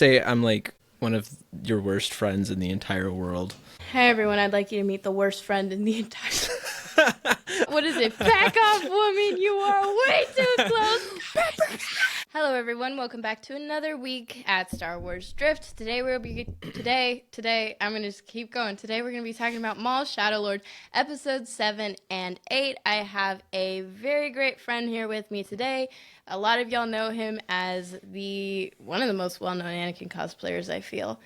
say I'm like one of your worst friends in the entire world. Hey everyone, I'd like you to meet the worst friend in the entire What is it? Back off, woman! You are way too close! Hello everyone, welcome back to another week at Star Wars Drift. Today I'm gonna just keep going. Today we're gonna be talking about Maul, Shadow Lord, episodes 7 and 8. I have a very great friend here with me today. A lot of y'all know him as one of the most well-known Anakin cosplayers, I feel.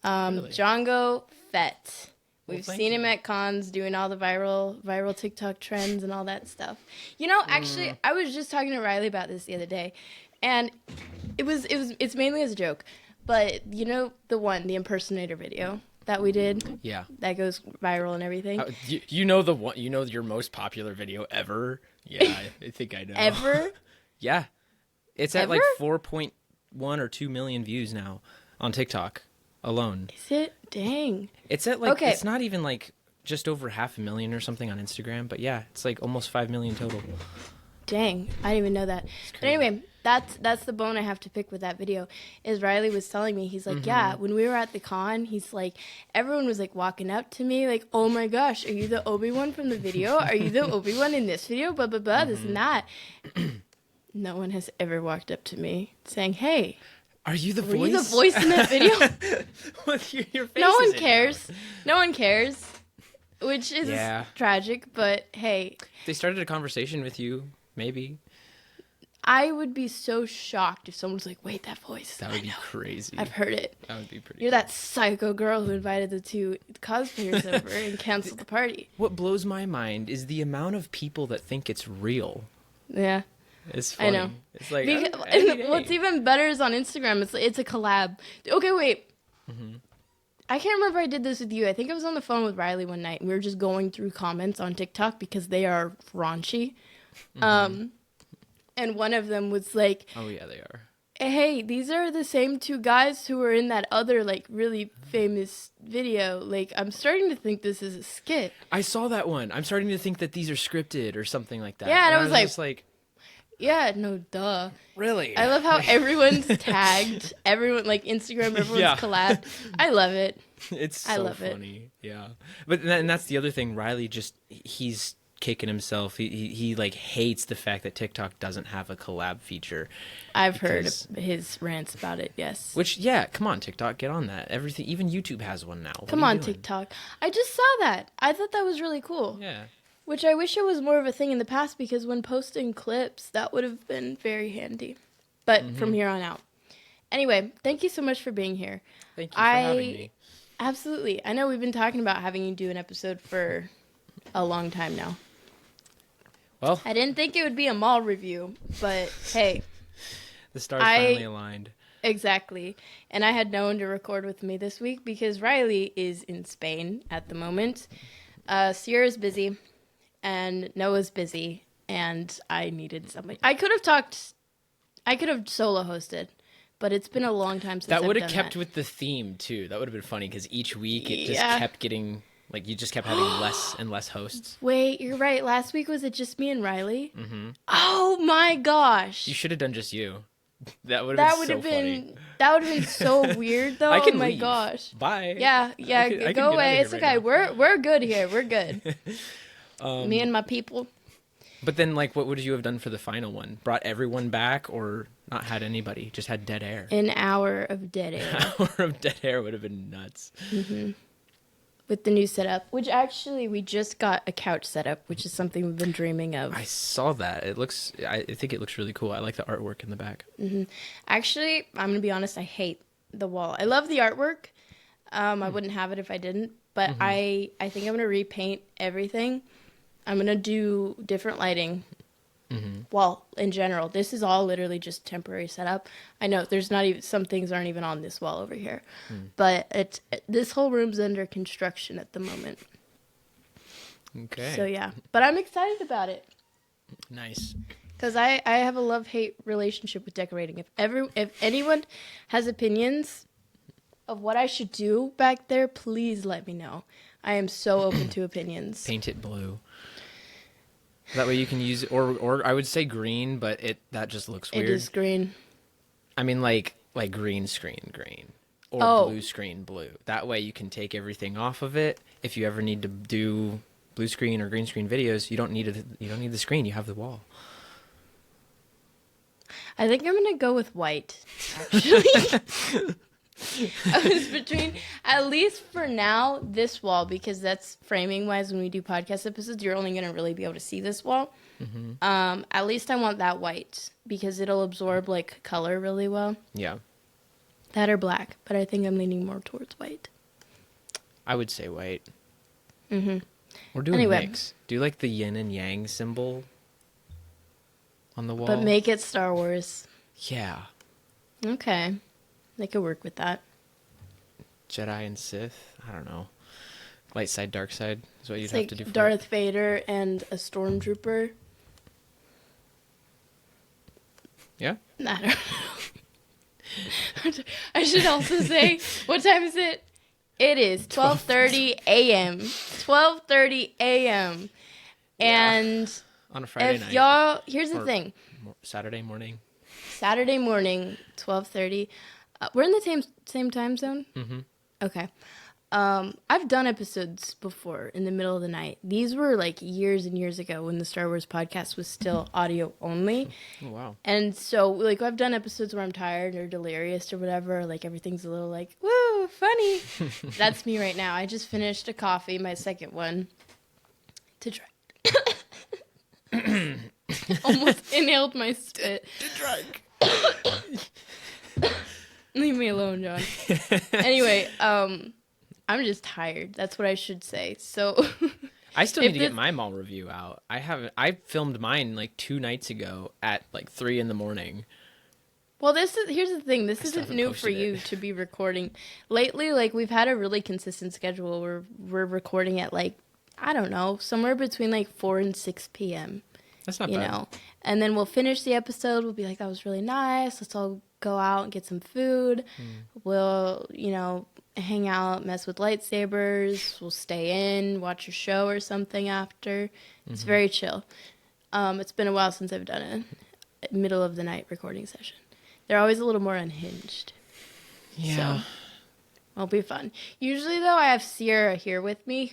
Really? Django Fett. We've Well, seen him at cons doing all the viral TikTok trends and all that stuff. You know, actually, I was just talking to Riley about this the other day, and it's mainly as a joke. But you know the impersonator video that we did? Yeah. That goes viral and everything. You know the one. You know your most popular video ever. Yeah, I think I know. Ever? Yeah, it's at Ever? like 4.1 or 2 million views now on TikTok alone. Is it? Dang. It's at like Okay. It's not even like just over 500,000 or something on Instagram, but yeah, it's like almost 5 million total. Dang, I didn't even know that. But anyway, that's the bone I have to pick with that video. Is Riley was telling me, he's like, yeah, when we were at the con, he's like, everyone was like walking up to me like, oh my gosh, are you the Obi-Wan from the video? Are you the Obi-Wan in this video? Blah blah blah, this and that. No one has ever walked up to me saying, hey, Are you the were voice? you the voice in that video? What, your face No one isn't cares. out. No one cares. Which is Yeah. tragic, but hey, They started a conversation with you, maybe. I would be so shocked if someone was like, wait, that voice. That would be I know. crazy. I've heard it. That would be pretty You're cool. that psycho girl who invited the two cosplayers over and canceled the party. What blows my mind is the amount of people that think it's real. Yeah. It's I funny. know. It's like, Because, oh, every and day. what's even better is on Instagram. It's a collab. Okay, wait. I can't remember if I did this with you. I think I was on the phone with Riley one night, and we were just going through comments on TikTok because they are raunchy. And one of them was like, Oh yeah, they are. hey, these are the same two guys who were in that other, like, really famous video. Like, I'm starting to think this is a skit. I saw that one. I'm starting to think that these are scripted or something like that. Yeah, and I was like- just like, Yeah, no, duh. really? I love how everyone's tagged. Everyone, like, Instagram, everyone's Yeah. collabed. I love it. It's so I love it. funny. Yeah. But and that's the other thing. Riley he's kicking himself. He like hates the fact that TikTok doesn't have a collab feature. I've heard Because- his rants about it, yes. Which, yeah, come on, TikTok, get on that. Everything, even YouTube has one now. What Come are you on, doing? TikTok. I just saw that. I thought that was really cool. Yeah. Which I wish it was more of a thing in the past, because when posting clips, that would have been very handy. But from here on out. Anyway, thank you so much for being here. Thank you for having me. Absolutely. I know we've been talking about having you do an episode for a long time now. Well, I didn't think it would be a Maul review, but hey, the stars finally aligned. exactly. And I had no one to record with me this week because Riley is in Spain at the moment. Sierra's busy, and Noah's busy, and I needed somebody. I could have solo hosted, but it's been a long time since That I've would have done kept that. with the theme, too. That would have been funny, because each week it just Yeah. kept getting, like, you just kept having less and less hosts. Wait, you're right. Last week, was it just me and Riley? Mm-hmm. Oh my gosh. You should have done just you. That would have been so funny. That would have been so weird, though. I can Oh my leave. gosh. Bye. Yeah, I can go get outta away. here It's right okay. now. We're good here. We're good. Me and my people. But then, like, what would you have done for the final one? Brought everyone back, or not had anybody? Just had dead air. An hour of dead air Hour of dead air would have been nuts. with the new setup, which actually we just got a couch setup, which is something we've been dreaming of. I saw that. I think it looks really cool. I like the artwork in the back. Actually, I'm going to be honest, I hate the wall. I love the artwork. I wouldn't have it if I didn't, but I think I'm going to repaint everything. I'm going to do different lighting. Well, in general, this is all literally just temporary setup. I know there's not even, some things aren't even on this wall over here, but this whole room's under construction at the moment. Okay. So yeah, but I'm excited about it. Nice. Because I have a love-hate relationship with decorating. If anyone has opinions of what I should do back there, please let me know. I am so open to opinions. Paint it blue. That way you can use, or I would say green, but that just looks weird. It is green. I mean, like, like green screen green or blue screen blue. That way you can take everything off of it. If you ever need to do blue screen or green screen videos, you don't need the screen. You have the wall. I think I'm gonna go with white. Actually, I was between, at least for now, this wall, because that's framing wise. When we do podcast episodes, you're only gonna really be able to see this wall. At least I want that white because it'll absorb like color really well. Yeah. That or black, but I think I'm leaning more towards white. I would say white. Mm-hmm. We're doing a mix. Do you like the yin and yang symbol on the wall? But make it Star Wars. Yeah. Okay. I could work with that. Jedi and Sith? I don't know. Light side, dark side is what you'd It's have like to do for Darth it. Vader and a stormtrooper. Yeah? I don't know. I should also say, what time is it? It is 12:30 a.m. 12:30 a.m. And On a Friday if night. y'all, here's the Or thing. Saturday morning. Saturday morning, 12:30. We're in the same time zone? Mm-hmm. Okay. I've done episodes before in the middle of the night. These were like years and years ago when the Star Wars podcast was still audio only. Oh, wow. And so, like, I've done episodes where I'm tired or delirious or whatever. Like, everything's a little like, woo, funny. That's me right now. I just finished a coffee, my second one, to try. Almost inhaled my spit. To drink. Leave me alone, John. Anyway, I'm just tired. That's what I should say. So I still need to get my Maul review out. I filmed mine like 2 nights ago at like 3 a.m. Well, here's the thing. This isn't new for you to be recording. Lately, like, we've had a really consistent schedule where we're recording at like, I don't know, somewhere between like 4 and 6 p.m. That's not you bad. know. And then we'll finish the episode. We'll be like, that was really nice. Let's all go out and get some food. We'll, hang out, mess with lightsabers. We'll stay in, watch a show or something after. It's very chill. It's been a while since I've done a middle of the night recording session. They're always a little more unhinged. Yeah. So, it'll be fun. Usually, though, I have Sierra here with me,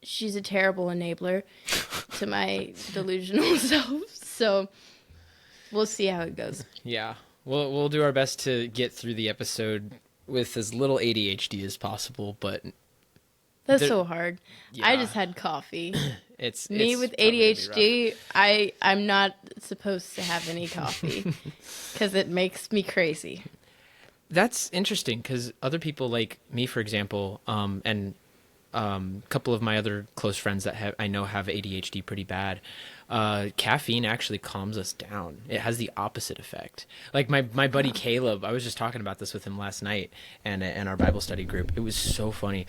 she's a terrible enabler to my delusional self. So, we'll see how it goes. Yeah. We'll do our best to get through the episode with as little ADHD as possible, but that's so hard. Yeah. I just had coffee. It's with ADHD. I'm not supposed to have any coffee because it makes me crazy. That's interesting because other people like me, for example, and a couple of my other close friends that I know have ADHD pretty bad. Caffeine actually calms us down. It has the opposite effect. Like my buddy Caleb, I was just talking about this with him last night and in our Bible study group. It was so funny.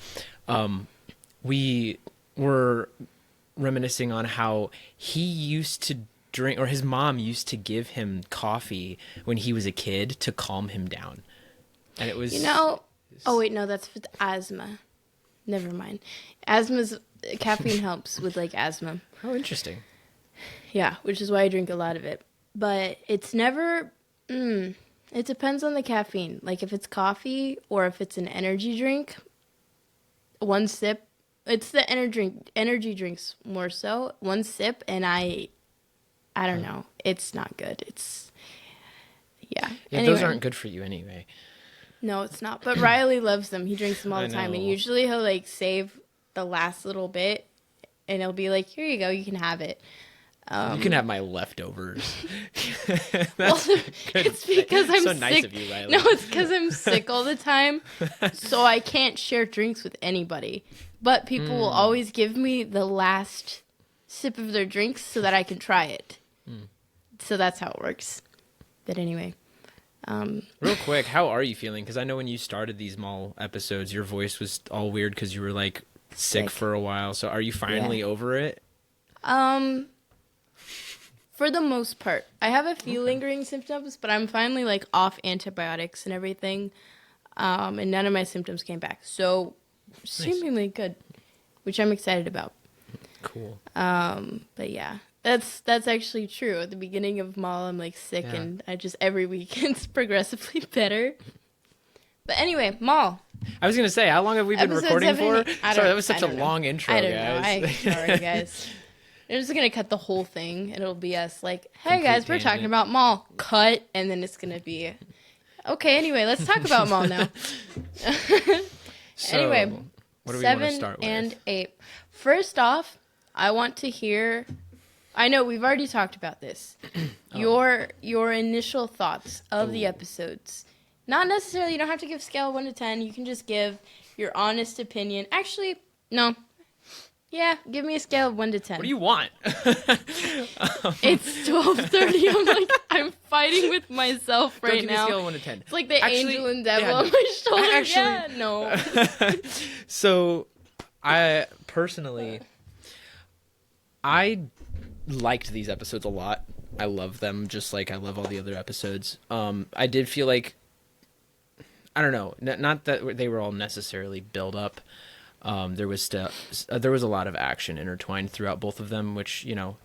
We were reminiscing on how he used to drink, or his mom used to give him coffee when he was a kid to calm him down. And it was... oh wait, no, that's for asthma. Never mind. Caffeine helps with like asthma. Oh, interesting. Yeah, which is why I drink a lot of it. But it's never... it depends on the caffeine. Like if it's coffee or if it's an energy drink, one sip... It's the energy drinks more so. One sip and I don't know. It's not good. Yeah. Yeah, anyway. Those aren't good for you anyway. No, it's not. But Riley loves them. He drinks them all the time. I And know. usually he'll like save the last little bit and he'll be like, here you go. You can have it. You can have my leftovers. It's because I'm so sick. nice of you, Riley. No, it's because I'm sick all the time. So I can't share drinks with anybody. But people will always give me the last sip of their drinks so that I can try it. So that's how it works. But anyway. Real quick, how are you feeling? Because I know when you started these Maul episodes, your voice was all weird because you were like sick for a while. So are you finally over it? For the most part. I have a few lingering symptoms, but I'm finally like off antibiotics and everything. And none of my symptoms came back. So seemingly good, which I'm excited about. Cool. But yeah, That's actually true. At the beginning of Maul, I'm like sick, Yeah. and I just every week it's progressively better. But anyway, Maul. I was gonna say, how long have we been Episode recording 7 and for? 8. I Sorry, don't- that was such I a don't know. long intro, I don't guys. know. Sorry, guys. They're just gonna cut the whole thing. It'll be us like, "Hey, Complete guys, we're talking tangent. about Maul." Cut, and then it's gonna be okay. Anyway, let's talk about Maul now. So, Anyway, what do we want to 7 start with? and 8. First off, I want to hear. I know we've already talked about this. Your initial thoughts of the episodes. Not necessarily. You don't have to give scale 1 to 10. You can just give your honest opinion. Actually, no. Yeah, give me a scale of 1 to 10. What do you want? It's 12:30. I'm like, I'm fighting with myself Don't right give me a now. scale of 1 to 10. It's like the Actually, angel and devil yeah, on my shoulder. actually- Yeah, no. So, I personally, I liked these episodes a lot. I love them just like I love all the other episodes. I did feel like, I don't know, not that they were all necessarily build up. There was a lot of action intertwined throughout both of them, which, you know,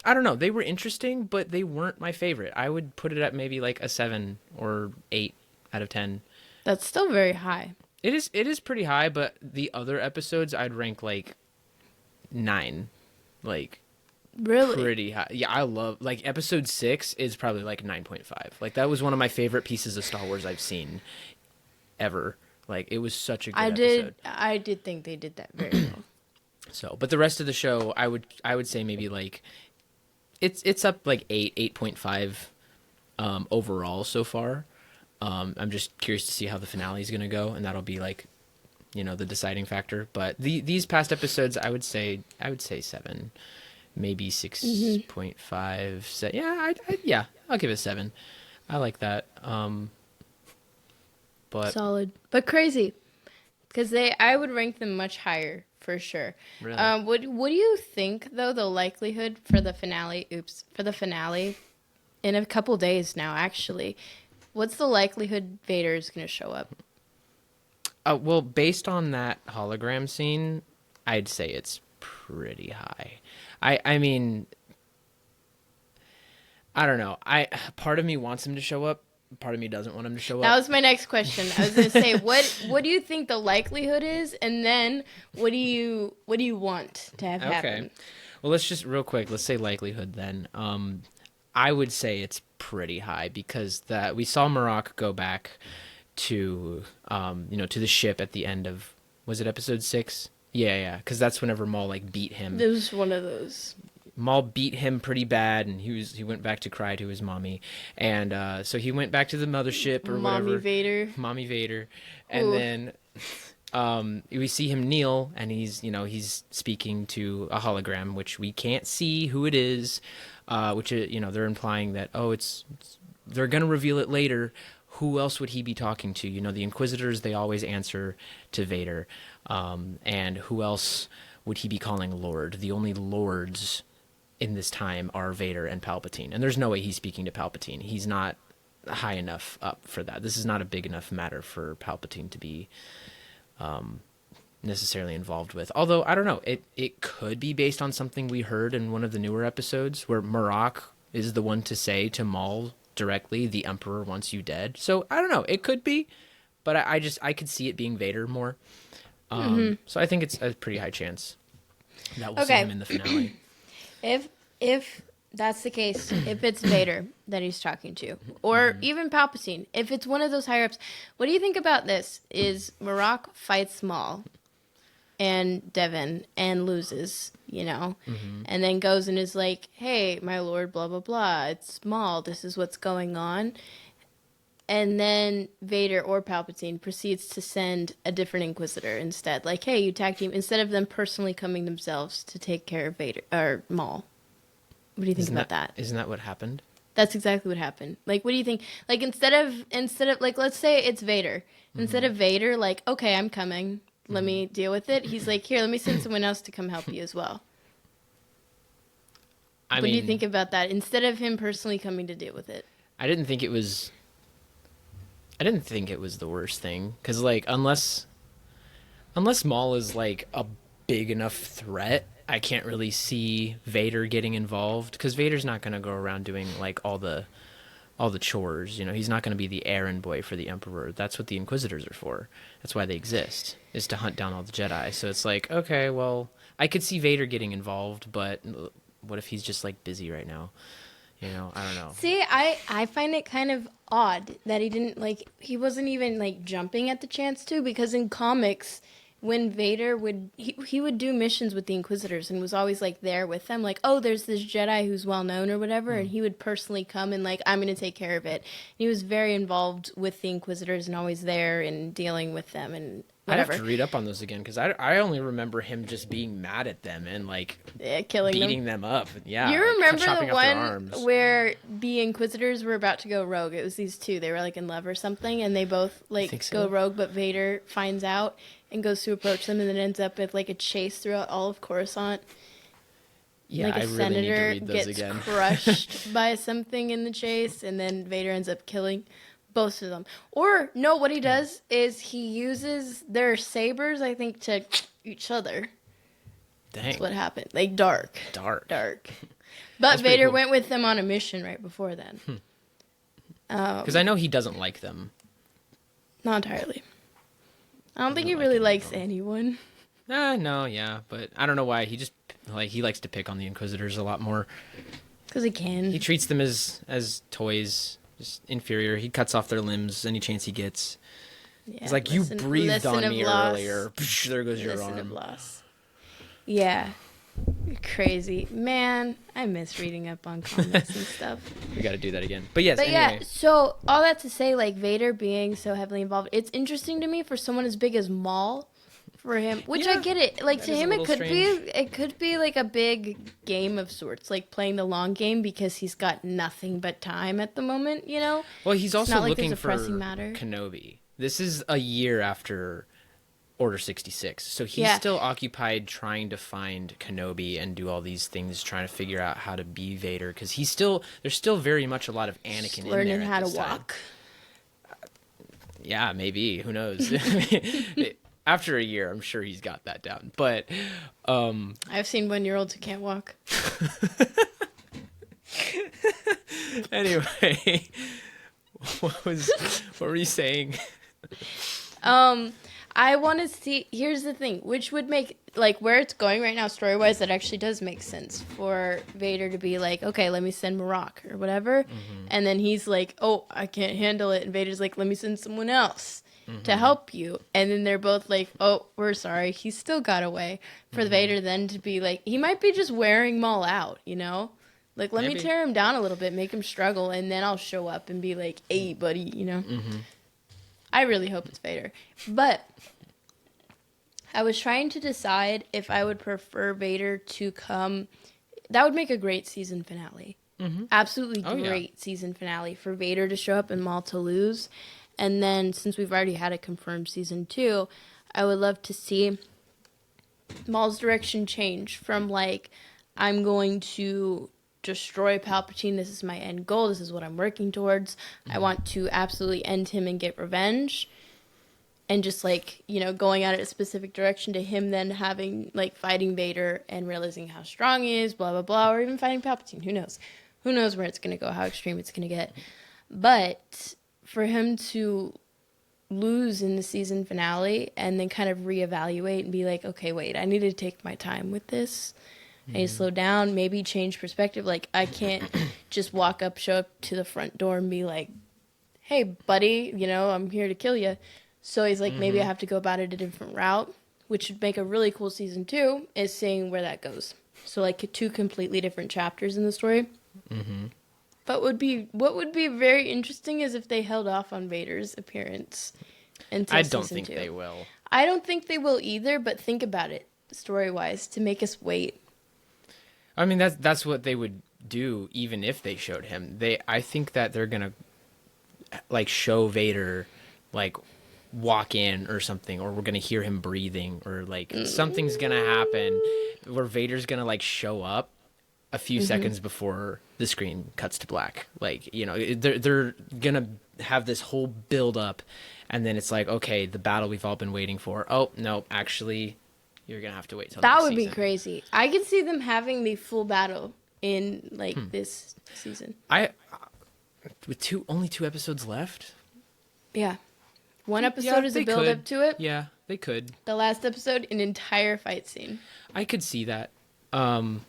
I don't know, they were interesting, but they weren't my favorite. I would put it at maybe like a 7 or 8 out of 10. That's still very high. It is pretty high, but the other episodes I'd rank like 9. Like Really? pretty high. Yeah, I love, like, episode 6 is probably like 9.5. Like, that was one of my favorite pieces of Star Wars I've seen ever. Like, it was such a good episode. I did think they did that very well. So, but the rest of the show, I would say maybe like it's up like 8.5 overall so far. I'm just curious to see how the finale is going to go, and that'll be like, you know, the deciding factor. But these past episodes, I would say 7, maybe 6.5. Yeah, I'll give it 7. I like that. But Solid, but crazy, because I would rank them much higher for sure. Really? What do you think though? The likelihood for the finale? For the finale, in a couple days now. Actually, what's the likelihood Vader is going to show up? well, based on that hologram scene, I'd say it's pretty high. I mean, I don't know. Part of me wants him to show up. Part of me doesn't want him to show That up. was my next question. I was going to say, what do you think the likelihood is, and then what do you want to have happen? Well, let's just real quick. Let's say likelihood then. I would say it's pretty high because that we saw Marok go back to to the ship at the end of, was it episode 6? Yeah, because that's whenever Maul like beat him. It was one of those. Maul beat him pretty bad, and he went back to cry to his mommy, and so he went back to the mothership or Mommy whatever. Vader. Mommy Vader, and Ooh. then we see him kneel, and he's speaking to a hologram, which we can't see who it is, which they're implying that they're gonna reveal it later. Who else would he be talking to? The Inquisitors, they always answer to Vader, and who else would he be calling Lord? The only lords in this time are Vader and Palpatine, and there's no way he's speaking to Palpatine. He's not high enough up for that. This is not a big enough matter for Palpatine to be necessarily involved with. Although I don't know, it could be based on something we heard in one of the newer episodes where Marok is the one to say to Maul directly, "The Emperor wants you dead." So I don't know, it could be, but I could see it being Vader more. So I think it's a pretty high chance that we'll see Okay. him in the finale. If that's the case, if it's Vader that he's talking to, or even Palpatine, if it's one of those higher ups, what do you think about this? Is Marok fights Maul and Devin and loses, and then goes and is like, "Hey, my lord, blah blah blah, it's Maul. This is what's going on." And then Vader or Palpatine proceeds to send a different Inquisitor instead. Like, "Hey, you tag team," instead of them personally coming themselves to take care of Vader or Maul. What do you think about that? Isn't that what happened? That's exactly what happened. Like, what do you think? Like, instead of like, let's say it's Vader. Instead of Vader, like, "Okay, I'm coming. Let me deal with it." He's like, "Here, let me send someone else to come help you as well." What do you think about that? Instead of him personally coming to deal with it. I didn't think it was the worst thing, because like unless Maul is like a big enough threat, I can't really see Vader getting involved because Vader's not going to go around doing like all the chores. He's not going to be the errand boy for the Emperor. That's what the Inquisitors are for. That's why they exist, is to hunt down all the Jedi. So it's like, okay, well, I could see Vader getting involved, but what if he's just like busy right now? I don't know. See, I find it kind of odd that he wasn't even like jumping at the chance to, because in comics, when Vader he would do missions with the Inquisitors and was always like there with them, like, oh, there's this Jedi who's well known or whatever, and he would personally come and like, I'm going to take care of it. And he was very involved with the Inquisitors and always there and dealing with them and whatever. I'd have to read up on those again because I only remember him just being mad at them and like beating them up. Yeah, you remember the one one where the Inquisitors were about to go rogue? It was these two. They were like in love or something, and they both like go rogue, but Vader finds out and goes to approach them, and then ends up with like a chase throughout all of Coruscant. Yeah, like a I really senator need to read those gets again. crushed by something in the chase, and then Vader ends up killing both of them. Or no, what he does is he uses their sabers, I think, to each other. Dang. That's what happened. Like dark. But Vader went with them on a mission right before then. Because I know he doesn't like them. Not entirely. I don't think he really likes anyone. No, yeah, but I don't know why. He just he likes to pick on the Inquisitors a lot more. Because he can. He treats them as toys, just inferior. He cuts off their limbs any chance he gets. Yeah, he's like, you breathed on me earlier. There goes your arm. Yeah. Crazy. Man, I miss reading up on comics and stuff. We got to do that again. But yes, anyway. Yeah, so all that to say, like, Vader being so heavily involved, it's interesting to me for someone as big as Maul, for him, which I get it. Like, to him, it could be like a big game of sorts, like playing the long game, because he's got nothing but time at the moment, Well, he's also looking for matter. Kenobi. This is a year after Order 66. So he's still occupied trying to find Kenobi and do all these things, trying to figure out how to be Vader, because there's still very much a lot of Anakin in there. Learning how to walk. Yeah, maybe. Who knows? After a year, I'm sure he's got that down. But I've seen 1-year-olds who can't walk. Anyway, what were you saying? I want to see, here's the thing, which would make, like, where it's going right now, story-wise, that actually does make sense for Vader to be like, okay, let me send Marok or whatever. Mm-hmm. And then he's like, oh, I can't handle it. And Vader's like, let me send someone else to help you. And then they're both like, oh, we're sorry. He still got away. For Vader then to be like, he might be just wearing Maul out, Like, let me tear him down a little bit, make him struggle, and then I'll show up and be like, hey, buddy, Mm-hmm. I really hope it's Vader. But I was trying to decide if I would prefer Vader to come. That would make a great season finale. Mm-hmm. Absolutely great season finale for Vader to show up and Maul to lose. And then, since we've already had a confirmed season 2, I would love to see Maul's direction change from, like, I'm going to destroy Palpatine, this is my end goal, this is what I'm working towards, I want to absolutely end him and get revenge, and just, like, going at it a specific direction, to him then having, like, fighting Vader and realizing how strong he is, blah, blah, blah, or even fighting Palpatine, who knows where it's going to go, how extreme it's going to get. But for him to lose in the season finale and then kind of reevaluate and be like, okay, wait, I need to take my time with this, I need to slow down, maybe change perspective. Like, I can't just show up to the front door and be like, hey, buddy, I'm here to kill you. So he's like, maybe I have to go about it a different route, which would make a really cool season 2, is seeing where that goes. So, like, 2 completely different chapters in the story. Mm-hmm. But what would be very interesting is if they held off on Vader's appearance until season 2. I don't think they will. I don't think they will either, but think about it, story-wise, to make us wait. I mean, that's what they would do even if they showed him. I think that they're gonna, like, show Vader, like, walk in or something, or we're gonna hear him breathing, or like something's gonna happen where Vader's gonna, like, show up a few seconds before the screen cuts to black. Like, they're gonna have this whole build up, and then it's like, okay, the battle we've all been waiting for. Oh no, actually, You're gonna have to wait till That next would be season. crazy. I could see them having the full battle in like this season. With only 2 episodes left. Yeah. One episode is a they build could. up to it. Yeah, they could. The last episode, an entire fight scene. I could see that. Do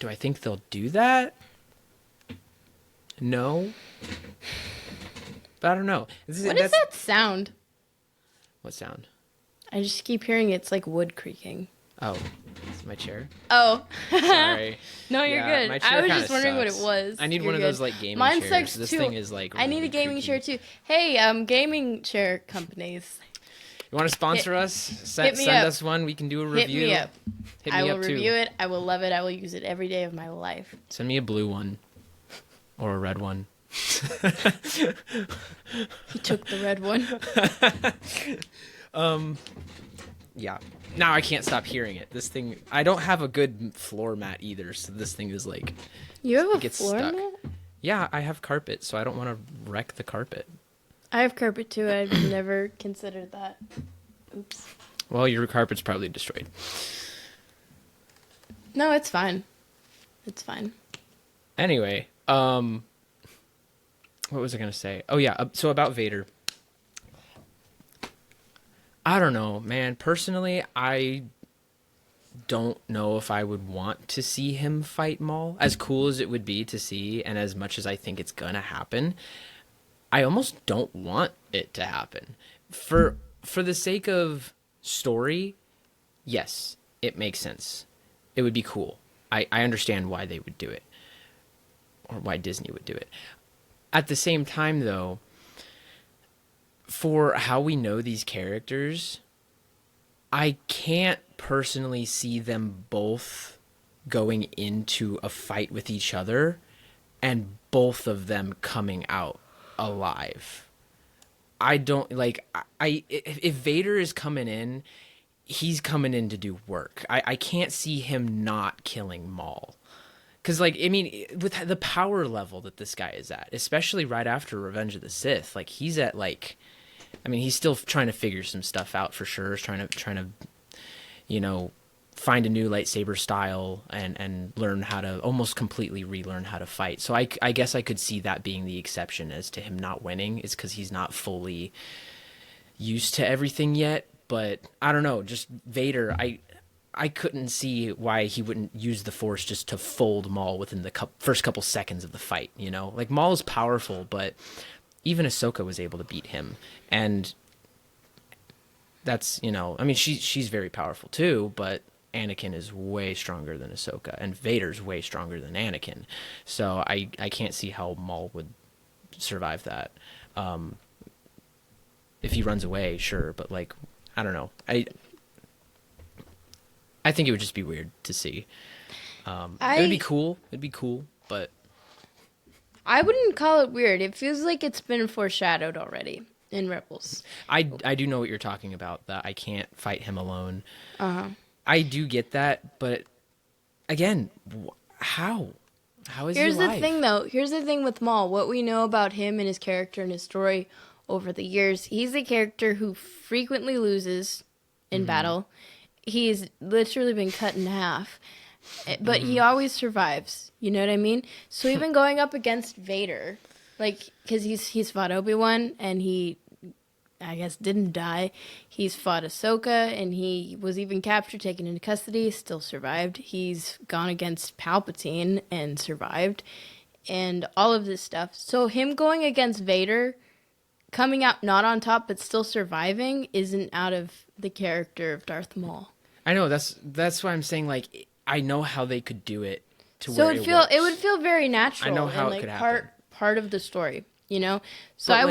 I think they'll do that? No. But I don't know. What is that sound? What sound? I just keep hearing it's like wood creaking. Oh, it's my chair. Oh. Sorry. No, you're Yeah, my good. chair I was kinda just wondering sucks. what it was. I need You're one of good. those like gaming Mine chairs. sucks This too. thing is like I need a really gaming creaky. chair too. Hey, gaming chair companies. You want to sponsor us? Send me up. us one. We can do a Hit review. me up. Hit I me will up too. review it. I will love it. I will use it every day of my life. Send me a blue one. Or a red one. He took the red one. Yeah. Now I can't stop hearing it. This thing, I don't have a good floor mat either, so this thing is like, You have a gets floor stuck. mat? yeah, I have carpet, so I don't want to wreck the carpet. I have carpet too. I've never considered that. Oops. Well, your carpet's probably destroyed. No, it's fine. It's fine. Anyway, what was I gonna say? Oh yeah, so about Vader. I don't know, man. Personally, I don't know if I would want to see him fight Maul. As cool as it would be to see, and as much as I think it's gonna happen, I almost don't want it to happen. For the sake of story, yes, it makes sense. It would be cool. I understand why they would do it. Or why Disney would do it. At the same time, though, for how we know these characters, I can't personally see them both going into a fight with each other and both of them coming out alive. I don't like if Vader is coming in, he's coming in to do work. I can't see him not killing Maul. Because, like, I mean, with the power level that this guy is at, especially right after Revenge of the Sith, like, he's at, like, I mean, he's still trying to figure some stuff out for sure. He's trying to, you know, find a new lightsaber style and learn how to almost completely relearn how to fight. So I guess I could see that being the exception as to him not winning is because he's not fully used to everything yet. But I don't know, just Vader, I couldn't see why he wouldn't use the Force just to fold Maul within the first couple seconds of the fight, you know? Like, Maul is powerful, but even Ahsoka was able to beat him. And that's, you know, I mean, she's very powerful too, but Anakin is way stronger than Ahsoka, and Vader's way stronger than Anakin. So I can't see how Maul would survive that. If he runs away, sure, but, like, I don't know. I think it would just be weird to see. It would be cool. It'd be cool, but I wouldn't call it weird. It feels like it's been foreshadowed already in Rebels. I do know what you're talking about, that I can't fight him alone. Uh-huh. I do get that, but again, how? How is Here's he alive? the thing, though. Here's the thing with Maul. What we know about him and his character and his story over the years, he's a character who frequently loses in battle. He's literally been cut in half, but he always survives. You know what I mean? So even going up against Vader, like, because he's fought Obi-Wan and he, I guess, didn't die. He's fought Ahsoka and he was even captured, taken into custody, still survived. He's gone against Palpatine and survived, and all of this stuff. So him going against Vader, coming out not on top but still surviving, isn't out of the character of Darth Maul. I know, that's why I'm saying, like, I know how they could do it to So where it would feel very natural. I know how and, it like, could happen. part of the story, you know. So But, I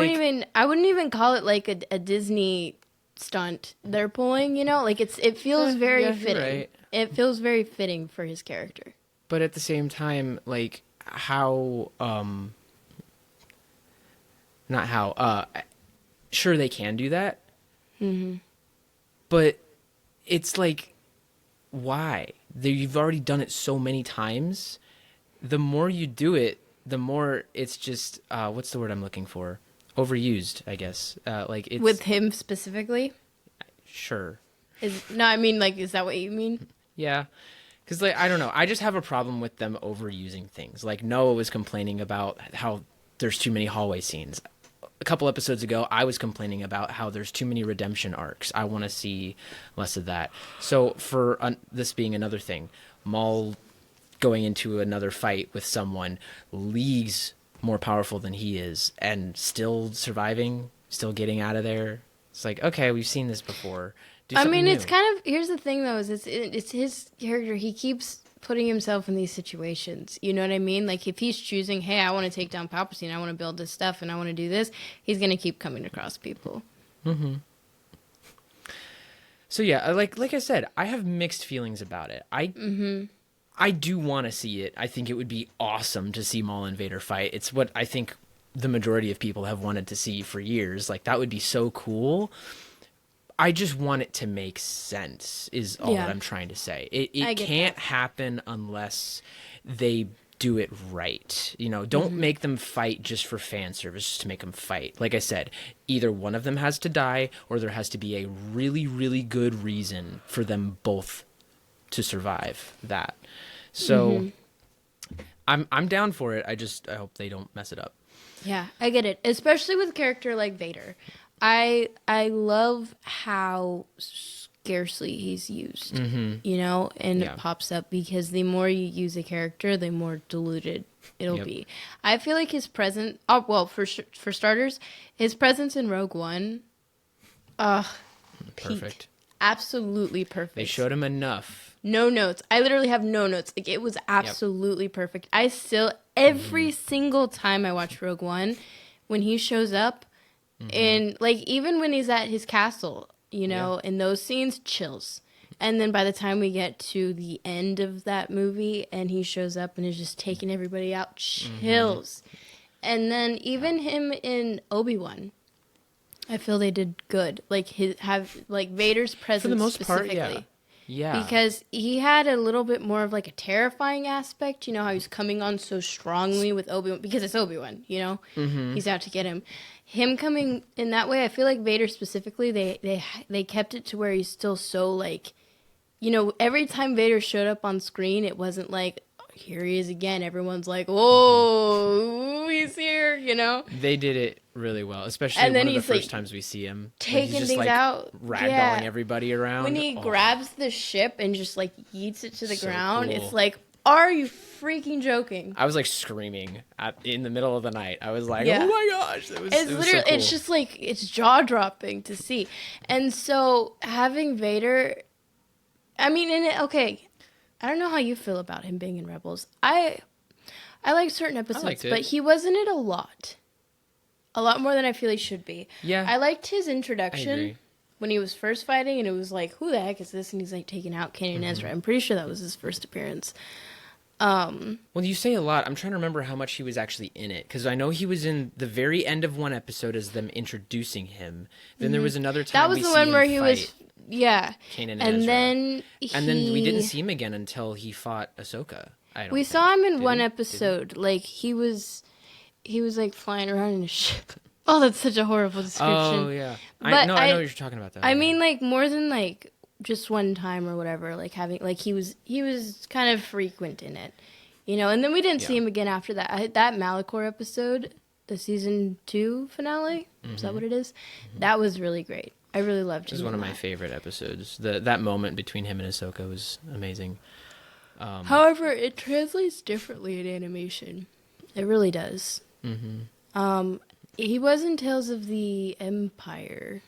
wouldn't even call it like a Disney stunt they're pulling, you know. Like, it feels very yeah, you're fitting. right. It feels very fitting for his character. But at the same time, like, how not how sure they can do that. Mm-hmm. But it's like, why? You've already done it so many times. The more you do it, the more it's just what's the word I'm looking for? Overused, I guess. Like, it's With him specifically? Sure. No, I mean, like, is that what you mean? Yeah. Because, like, I don't know. I just have a problem with them overusing things. Like, Noah was complaining about how there's too many hallway scenes. A couple episodes ago, I was complaining about how there's too many redemption arcs. I want to see less of that. So, for this being another thing, Maul going into another fight with someone leagues more powerful than he is and still surviving, still getting out of there. It's like, okay, we've seen this before. Do I something mean, it's new. kind of, here's the thing though, is it's his character. He keeps putting himself in these situations. You know what I mean? Like if he's choosing, hey, I want to take down Palpatine, I want to build this stuff, and I want to do this, he's gonna keep coming across people. So yeah, like I said, I have mixed feelings about it. I do want to see it. I think it would be awesome to see Maul and Vader fight. It's what I think the majority of people have wanted to see for years. Like that would be so cool. I just want it to make sense is all Yeah. that I'm trying to say. I It get can't that. happen unless they do it right. You know, don't make them fight just for fan service, just to make them fight. Like I said, either one of them has to die or there has to be a really, really good reason for them both to survive that. So I'm down for it. I hope they don't mess it up. Yeah, I get it. Especially with a character like Vader. I love how scarcely he's used, you know, and Yeah. it pops up because the more you use a character, the more diluted it'll Yep. be. I feel like his presence, oh, well, for starters, his presence in Rogue One, peak. Perfect. Absolutely perfect. They showed him enough. No notes. I literally have no notes. Like it was absolutely perfect. I still every single time I watch Rogue One, when he shows up, and like even when he's at his castle, you know, in those scenes, chills. And then by the time we get to the end of that movie, and he shows up and is just taking everybody out, chills. And then even him in Obi-Wan, I feel they did good. Like Vader's presence For the most part, specifically. yeah. Yeah. Because he had a little bit more of like a terrifying aspect, you know, how he's coming on so strongly with Obi-Wan, because it's Obi-Wan, you know, he's out to get him. Him coming in that way, I feel like Vader specifically, they kept it to where he's still so like, you know, every time Vader showed up on screen, it wasn't like, here he is again. Everyone's like, whoa, he's here, you know? They did it really well, especially And then one of the he's, first like, times we see him. When taking he's just, things like, out. ragdolling Yeah. everybody around. When he Oh, grabs the ship and just like yeets it to the So ground, cool. it's like, are you freaking joking? I was like screaming in the middle of the night. I was like, Yeah. oh my gosh. It was It's so literally, cool. it's just like, it's jaw dropping to see. And so having Vader, I mean, okay, I don't know how you feel about him being in Rebels. I like certain episodes, liked it. but he wasn't it a lot. A lot more than I feel he should be. Yeah. I liked his I introduction agree. when he was first fighting, and it was like, who the heck is this? And he's like taking out Kanan Ezra. I'm pretty sure that was his first appearance. Well, you say a lot. I'm trying to remember how much he was actually in it. Because I know he was in the very end of one episode as them introducing him. Then there was another time That was we the see one him where he was, fight yeah. Kanan and And Ezra. then And then we didn't he- see him again until he fought Ahsoka. I don't We think. saw him in Did one he? episode. Like he was like flying around in a ship. Oh, that's such a horrible description. Oh, yeah. But I know I- what you're talking about, though. I mean, like more than like just one time or whatever. Like having like he was kind of frequent in it, you know. And then we didn't see Yeah. him again after that. That Malachor episode, the season 2 finale. Is that what it is? That was really great. I really loved This is him one in of my that. favorite episodes. That moment between him and Ahsoka was amazing. However, it translates differently in animation. It really does. He was in Tales of the Empire,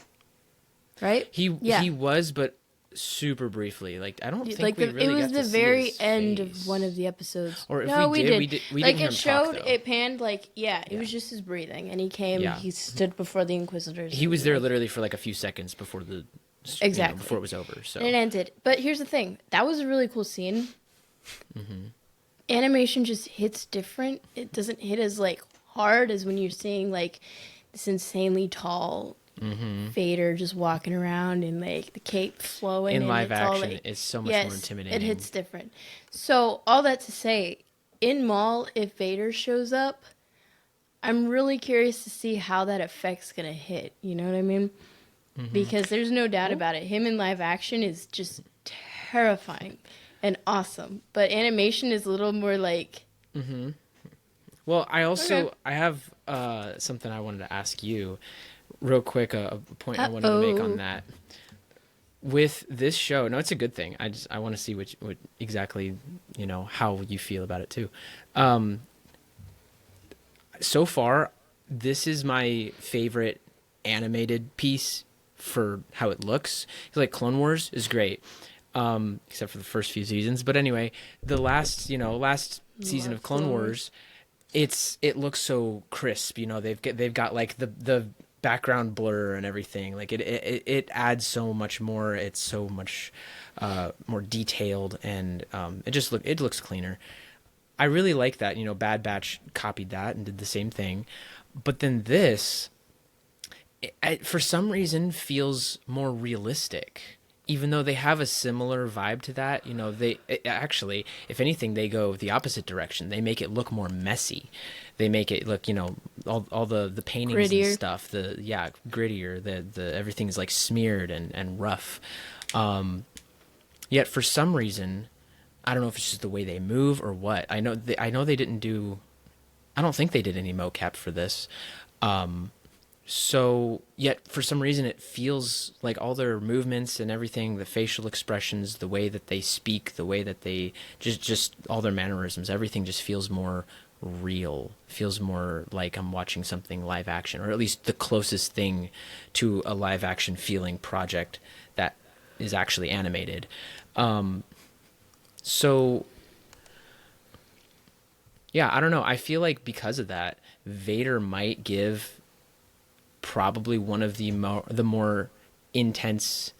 right? He Yeah. was, but super briefly. Like I don't think Like we the, really it was got the to see very his end face. of one of the episodes. Or if no, we we did, we like didn't hear it him showed, talk, though. it panned like it was just his breathing, and he came. Yeah. He stood before the Inquisitors. He was and, there like, literally for like a few seconds before the Exactly. before it was over. So and it ended. But here's the thing: that was a really cool scene. Animation just hits different. It doesn't hit as like hard as when you're seeing like this insanely tall Vader just walking around and like the cape flowing. in and live it's all, action, like, it's so much yes, more intimidating. it hits different. So all that to say, in Maul, if Vader shows up, I'm really curious to see how that effect's gonna hit. You know what I mean? because there's no doubt Well, about it. Him in live action is just terrifying and awesome. But animation is a little more like, well, okay. I have something I wanted to ask you real quick. A point I wanted to make on Uh-oh. that with this show. No, it's a good thing. I want to see what exactly how you feel about it too. Um, so far, this is my favorite animated piece for how it looks. Like Clone Wars is great, except for the first few seasons. But anyway, the last season of Love Clone Clone Wars. Wars, it looks so crisp. They've got like the background blur and everything. Like it adds so much more. It's so much more detailed, and it looks cleaner. I really like that. Bad Batch copied that and did the same thing, but then this, for some reason, feels more realistic. Even though they have a similar vibe to that, actually, if anything, they go the opposite direction. They make it look more messy. They make it look, all the paintings and Grittier. stuff. Grittier. The everything's like smeared and rough. Yet for some reason, I don't know if it's just the way they move or what. I know they didn't do. I don't think they did any mocap for this. So yet for some reason it feels like all their movements and everything, the facial expressions, the way that they speak, the way that they just all their mannerisms, everything just feels more real. Feels more like I'm watching something live action, or at least the closest thing to a live action feeling project that is actually animated. So yeah, I don't know. I feel like because of that, Vader might give probably one of the more intense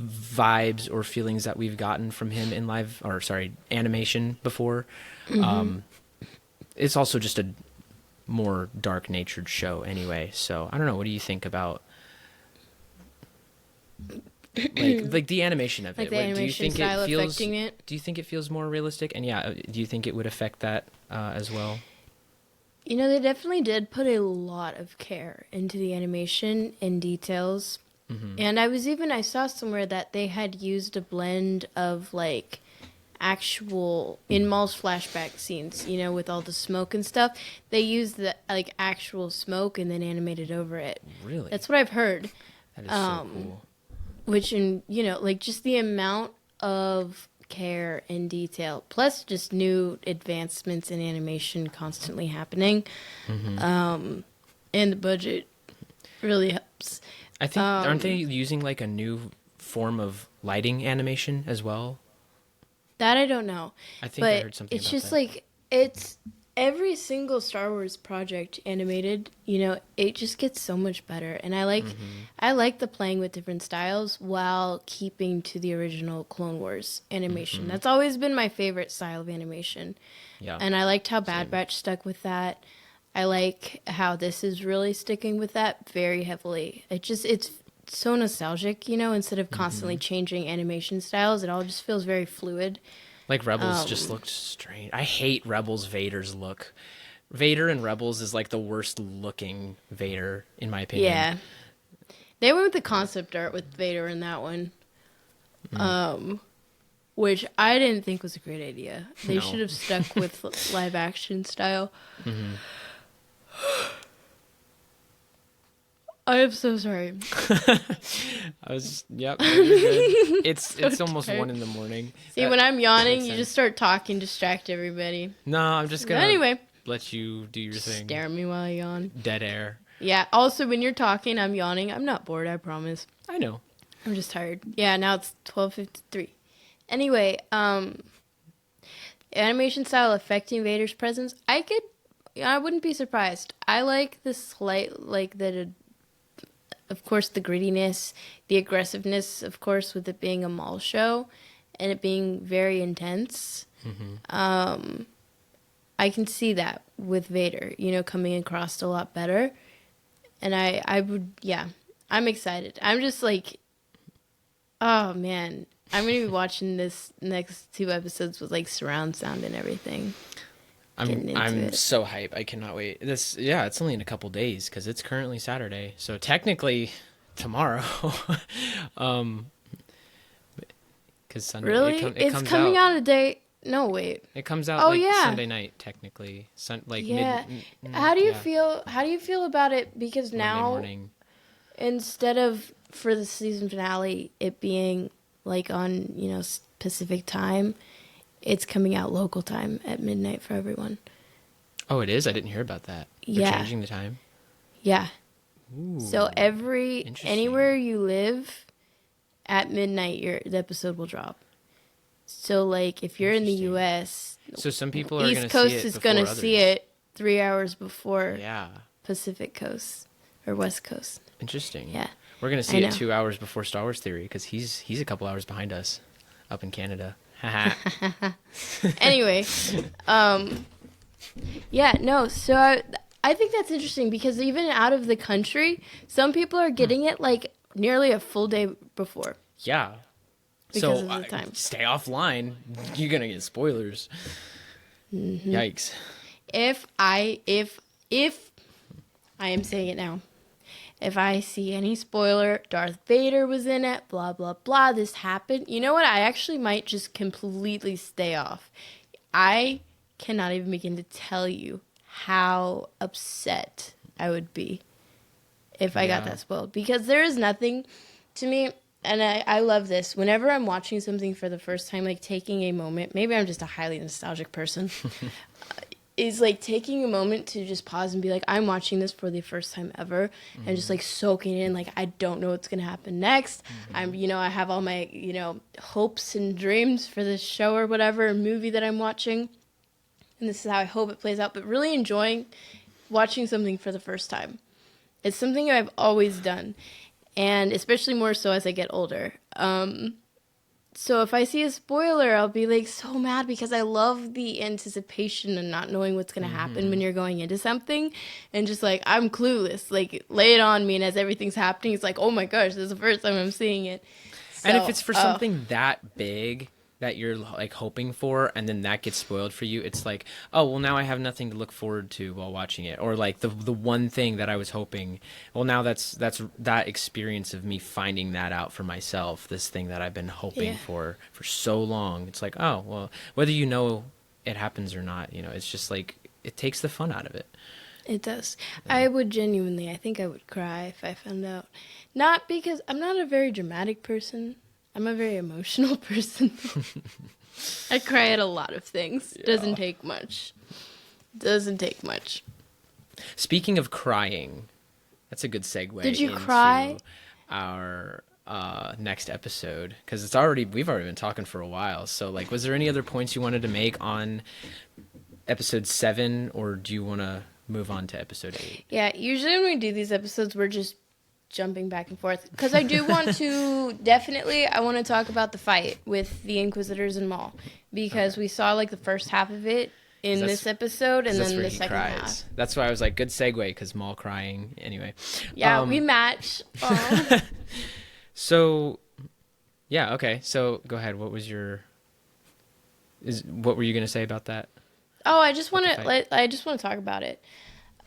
vibes or feelings that we've gotten from him in live, or sorry, animation before. It's also just a more dark natured show anyway. So I don't know. What do you think about like the animation of Like it? the Like, animation style affecting it. do you think it feels more realistic? And yeah, do you think it would affect that as well? They definitely did put a lot of care into the animation and details. And I saw somewhere that they had used a blend of like actual, in Maul's flashback scenes, with all the smoke and stuff. They used the like actual smoke and then animated over it. Really? That's what I've heard. That is so cool. Which, like just the amount of care and detail, plus just new advancements in animation constantly happening. And the budget really helps. I think aren't they using like a new form of lighting animation as well? That I don't know. I think I But heard something it's about just that. like, it's every single Star Wars project animated, it just gets so much better. And I like the playing with different styles while keeping to the original Clone Wars animation. That's always been my favorite style of animation. Yeah. And I liked how Bad Same. Batch stuck with that. I like how this is really sticking with that very heavily. It's so nostalgic, instead of constantly changing animation styles, it all just feels very fluid. Like Rebels just looked strange. I hate Rebels Vader's look. Vader in Rebels is like the worst looking Vader in my opinion. Yeah. They went with the concept art with Vader in that one. Which I didn't think was a great idea. They No. should have stuck with live action style. I am so sorry. Yep, no, you're good. It's almost tired. 1 in the morning. See, That when I'm yawning, makes you sense. just start talking, distract everybody. No, I'm just gonna Anyway, let you do your thing. stare at me while I yawn. Dead air. Yeah, also, when you're talking, I'm yawning. I'm not bored, I promise. I know. I'm just tired. Yeah, now it's 12:53. Anyway, animation style affecting Vader's presence. I wouldn't be surprised. I like the slight, like of course, the grittiness, the aggressiveness, of course, with it being a mall show and it being very intense. I can see that with Vader, coming across a lot better. And I would, yeah, I'm excited. I'm just like, oh man, I'm going to be watching this next 2 episodes with like surround sound and everything. Getting into I'm it. so hype. I cannot wait. It's only in a couple days because it's currently Saturday. So technically, tomorrow. um, because Sunday Really? it It's comes coming out. out a day. No, wait. It comes out Oh, like yeah. Sunday night, technically. Yeah. Mid. How do you Yeah, feel? How do you feel about it? Because Monday now, morning. instead of for the season finale, it being like on Pacific time, it's coming out local time at midnight for everyone. Oh, it is. I didn't hear about that. They're Yeah. changing the time. Yeah. Ooh, So interesting. anywhere you live, at midnight, the episode will drop. So like if you're in the Interesting. U.S., So some people are East going to Coast see it is before gonna others. see it 3 hours before Yeah. Pacific Coast or West Coast. Interesting. Yeah. We're going to I see know. it 2 hours before Star Wars Theory because he's a couple hours behind us up in Canada. Haha. Anyway, yeah, no. So I think that's interesting because even out of the country, some people are getting it like nearly a full day before. Yeah. Because So of the time. stay offline. You're going to get spoilers. Mm-hmm. Yikes. If I am saying it now. If I see any spoiler, Darth Vader was in it, blah, blah, blah, this happened. You know what? I actually might just completely stay off. I cannot even begin to tell you how upset I would be if I got Yeah. that spoiled. Because there is nothing to me, and I love this. Whenever I'm watching something for the first time, like taking a moment, maybe I'm just a highly nostalgic person, is like taking a moment to just pause and be like, I'm watching this for the first time ever, and just like soaking in. Like, I don't know what's gonna happen next. I have all my hopes and dreams for this show or whatever movie that I'm watching, and this is how I hope it plays out. But really enjoying watching something for the first time. It's something I've always done, and especially more so as I get older. So if I see a spoiler, I'll be like so mad because I love the anticipation and not knowing what's going to happen when you're going into something. And just like, I'm clueless. Like, lay it on me. And as everything's happening, it's like, oh my gosh, this is the first time I'm seeing it. So, And if it's for something that big that you're like hoping for and then that gets spoiled for you, it's like, oh, well, now I have nothing to look forward to while watching it. Or like the one thing that I was hoping, well, now that's that experience of me finding that out for myself, this thing that I've been hoping Yeah. for so long. It's like, oh, well, whether you know it happens or not, it's just like it takes the fun out of it. It does. I would genuinely, I think I would cry if I found out. Not because I'm not a very dramatic person. I'm a very emotional person. I cry at a lot of things. Yeah. Doesn't take much. Doesn't take much. Speaking of crying, that's a good segue. Did you into cry? Our next episode, because we've already been talking for a while. So, like, was there any other points you wanted to make on episode 7, or do you want to move on to episode 8? Yeah, usually when we do these episodes, we're just jumping back and forth. Because I do want to, I want to talk about the fight with the Inquisitors and Maul. Because we saw, like, the first half of it in this episode, and That's then where the he second cries. half. That's why I was like, good segue, because Maul crying. Anyway. Yeah, we match. Aw. So, yeah, okay. So, go ahead. What were you going to say about that? Oh, I just want the to talk about it.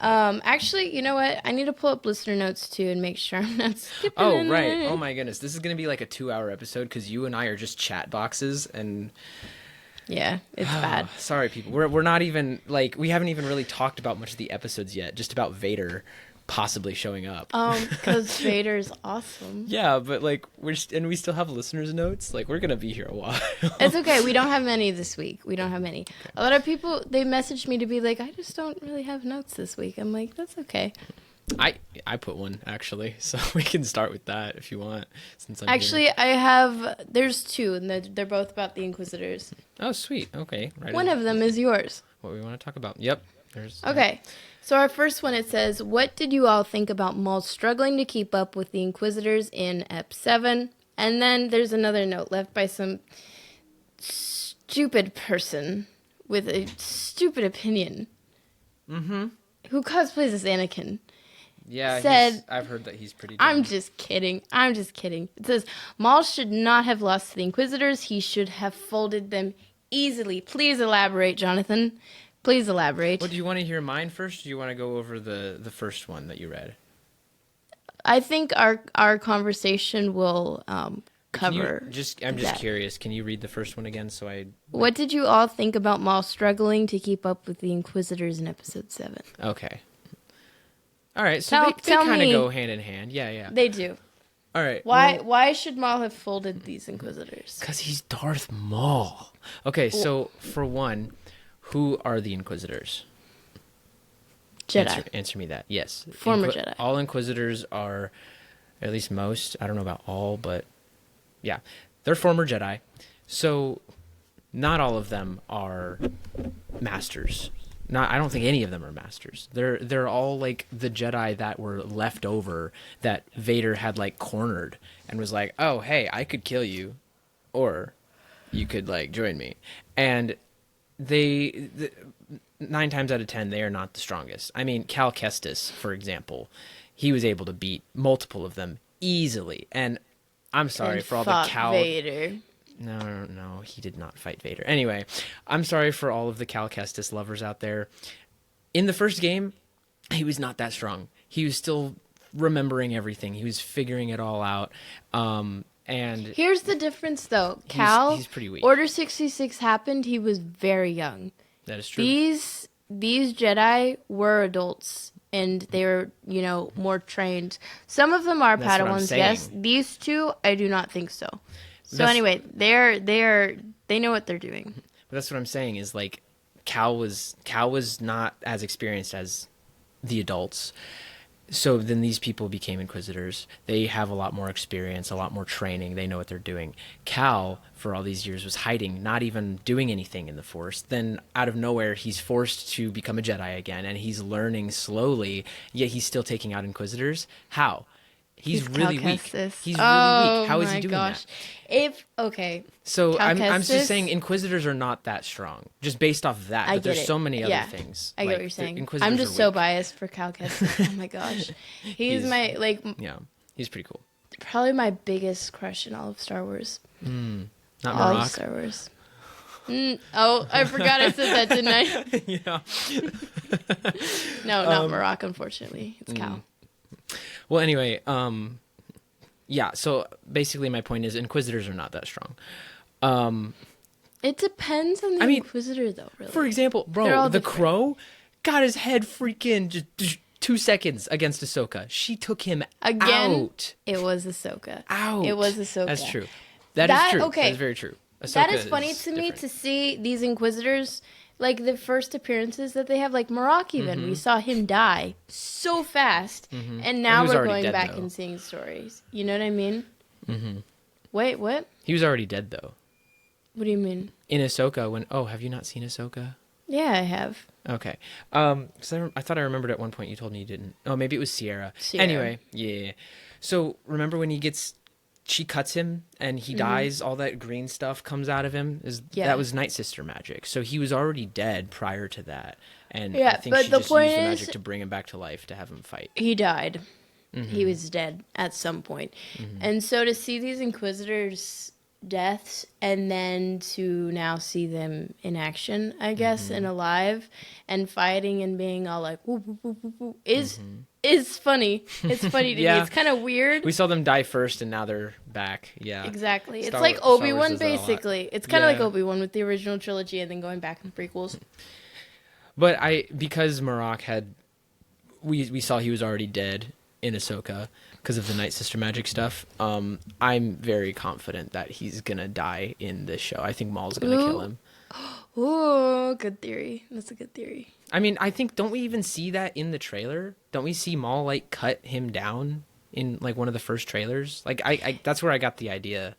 Actually, you know what? I need to pull up listener notes too and make sure I'm not skipping. Oh, right. it. Oh my goodness. This is going to be like a 2-hour episode because you and I are just chat boxes and Yeah, it's bad. sorry people. We're not even like we haven't even really talked about much of the episodes yet, just about Vader possibly showing up. Because Vader's awesome. Yeah, but like we still have listeners notes. Like we're going to be here a while. It's okay. We don't have many this week. We don't have many. Okay. A lot of people, they messaged me to be like, I just don't really have notes this week. I'm like, that's okay. I put one actually, so we can start with that if you want. Since I'm actually here. there's 2, and they're both about the Inquisitors. Oh, sweet. Okay. Right. One of them is yours. What we want to talk about. Yep. Okay. So our first one, it says, what did you all think about Maul struggling to keep up with the Inquisitors in Ep 7? And then there's another note left by some stupid person with a stupid opinion. Mm-hmm. Who cosplays as Anakin. Yeah, said, I've heard that he's pretty dumb. I'm just kidding. It says, Maul should not have lost to the Inquisitors. He should have folded them easily. Please elaborate, Jonathan. Please elaborate. Well, do you want to hear mine first, or do you want to go over the first one that you read? I think our conversation will Can you cover just? I'm just that. curious. Can you read the first one again? So I like. What did you all think about Maul struggling to keep up with the Inquisitors in episode 7? Okay. All right. So Tell they tell kind of me go hand in hand. Yeah, yeah. they do. All right. Why Well, why should Maul have folded these Inquisitors? because he's Darth Maul. Okay. So for one, who are the Inquisitors? Jedi. Answer me that. Yes. Former Jedi. All Inquisitors are, at least most. I don't know about all, but yeah, they're former Jedi. So not all of them are masters. Not, I don't think any of them are masters. They're all like the Jedi that were left over that Vader had like cornered and was like, "Oh, hey, I could kill you, or you could like join me." And they 9 times out of 10 they are not the strongest. I mean, Cal Kestis, for example, he was able to beat multiple of them easily. And I'm sorry And for all the fought Cal. Vader. No, he did not fight Vader. Anyway, I'm sorry for all of the Cal Kestis lovers out there. In the first game, he was not that strong. He was still remembering everything. He was figuring it all out. And Here's the difference, though. Cal, he's pretty weak. Order 66 happened. He was very young. that is true. These Jedi were adults, and they were, more trained. Some of them are That's what I'm Padawans. Yes, saying. these two, I do not think so. So That's- anyway, they know what they're doing. But that's what I'm saying is like Cal was not as experienced as the adults. So then these people became Inquisitors. They have a lot more experience, a lot more training. They know what they're doing. Cal, for all these years, was hiding, not even doing anything in the Force. Then out of nowhere, he's forced to become a Jedi again, and he's learning slowly, yet he's still taking out Inquisitors. How? He's really Cal weak. Kestis. He's really weak. How is my he doing gosh. that? So Cal I'm Kestis? just saying Inquisitors are not that strong, just based off of that. I But there's get it. so many other Yeah, things. I get Like, what you're saying. Inquisitors I'm are just so weak. biased for Cal Kestis. Oh my gosh, he's my Yeah, he's pretty cool. probably my biggest crush in all of Star Wars. Not All of Maroc. Star Wars. Oh, I forgot I said that, didn't I? Yeah. No, not Maroc, unfortunately. It's Cal. Well, anyway, yeah. So basically, my point is Inquisitors are not that strong. It depends on the I mean, Inquisitor, though, really. For example, They're all bro, the different. Crow got his head freaking just 2 seconds against Ahsoka. She took him Again, out. it was Ahsoka. Out. It was Ahsoka. That's true. That is That- true. okay. That is very true. That Ahsoka is funny to me different. to see these Inquisitors, like the first appearances that they have, like Maroc even. We saw him die so fast, and now was we're already going dead, back though. and seeing stories. You know what I mean? Mm-hmm. Wait, what? He was already dead though. What do you mean? In Ahsoka, when have you not seen Ahsoka? Yeah, I have. Okay. 'Cause I thought I remembered at one point you told me you didn't. Oh, maybe it was Sierra. Sierra. Anyway, yeah. So remember when she cuts him and he dies, all that green stuff comes out of him? Yeah. That was Night Sister magic. So he was already dead prior to that. And Yeah, I think but she the just point used the is- magic to bring him back to life to have him fight. He died. Mm-hmm. He was dead at some point. And so to see these Inquisitors' deaths and then to now see them in action, I guess, Mm-hmm. and alive and fighting and being all like woo, woo, woo, woo, woo, is funny. It's funny to Yeah. me. It's kind of weird. We saw them die first and now they're back. Yeah. Exactly. It's Star like Wars- Star Wars Obi-Wan does that a lot. basically. It's kind of like Yeah. Obi-Wan with the original trilogy and then going back in prequels. But because Maroc had, we saw he was already dead in Ahsoka because of the Night Sister magic stuff. I'm very confident that he's gonna die in this show. I think Maul's gonna kill Ooh. him. Ooh, good theory. That's a good theory. I mean, I think don't we even see that in the trailer? Don't we see Maul like cut him down in like one of the first trailers? Like I that's where I got the idea.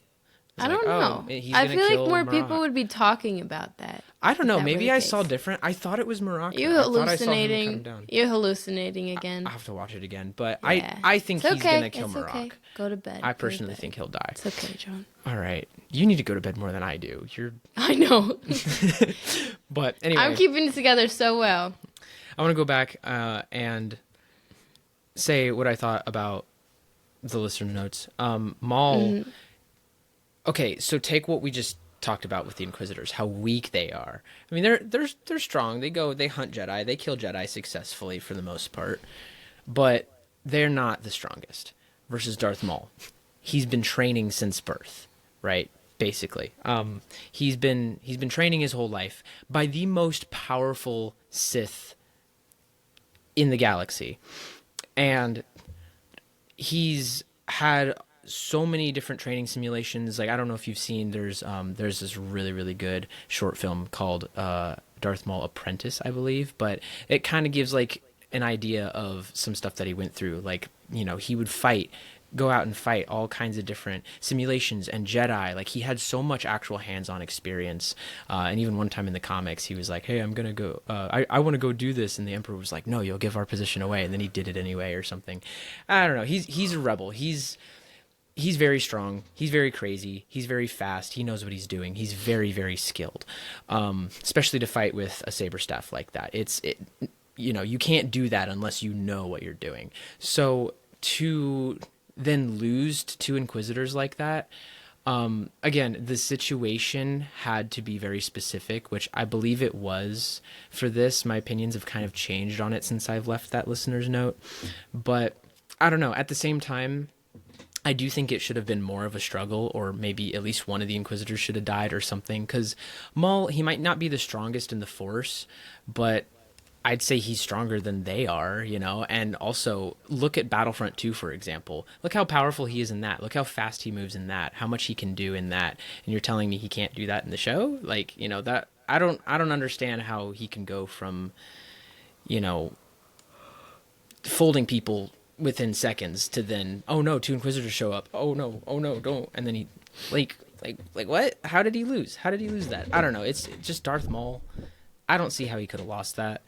It's I like, don't know. he's I gonna feel like kill more Maroc. people would be talking about that. I don't if know. that were Maybe the I case. saw different. I thought it was Maroc. You I thought I saw him cut him hallucinating. down. You're hallucinating again. I'll have to watch it again, but Yeah. I think It's he's okay. gonna kill It's Maroc. okay. Go to bed. I Go to personally bed. think he'll die. It's okay, John. All right, you need to go to bed more than I do. I know. But anyway, I'm keeping it together so well. I want to go back and say what I thought about the listener notes. Maul. Mm-hmm. Okay, so take what we just talked about with the Inquisitors, how weak they are. I mean, they're strong. They hunt Jedi. They kill Jedi successfully for the most part. But they're not the strongest versus Darth Maul. He's been training since birth, right? Basically, he's been training his whole life by the most powerful Sith in the galaxy, and he's had so many different training simulations. Like, I don't know if you've seen, there's this really, really good short film called Darth Maul Apprentice, I believe, but it kind of gives like an idea of some stuff that he went through. Like, he would go out and fight all kinds of different simulations and Jedi. Like, he had so much actual hands-on experience. And even one time in the comics, he was like, hey, I'm going to go, I want to go do this. And the Emperor was like, no, you'll give our position away. And then he did it anyway or something. I don't know. He's a rebel. He's very strong. He's very crazy. He's very fast. He knows what he's doing. He's very, very skilled, especially to fight with a saber staff like that. You can't do that unless you know what you're doing. So to then lose to two Inquisitors like that, again, the situation had to be very specific, which I believe it was for this. My opinions have kind of changed on it since I've left that listener's note. But I don't know. At the same time, I do think it should have been more of a struggle, or maybe at least one of the Inquisitors should have died or something, because Maul, he might not be the strongest in the Force, but I'd say he's stronger than they are, and also look at Battlefront 2, for example. Look how powerful he is in that. Look how fast he moves in that, how much he can do in that. And you're telling me he can't do that in the show? Like, that I don't understand how he can go from, folding people within seconds to then, oh no, two Inquisitors show up. Oh no, don't. And then he like what? How did he lose? How did he lose that? I don't know. It's just Darth Maul. I don't see how he could have lost that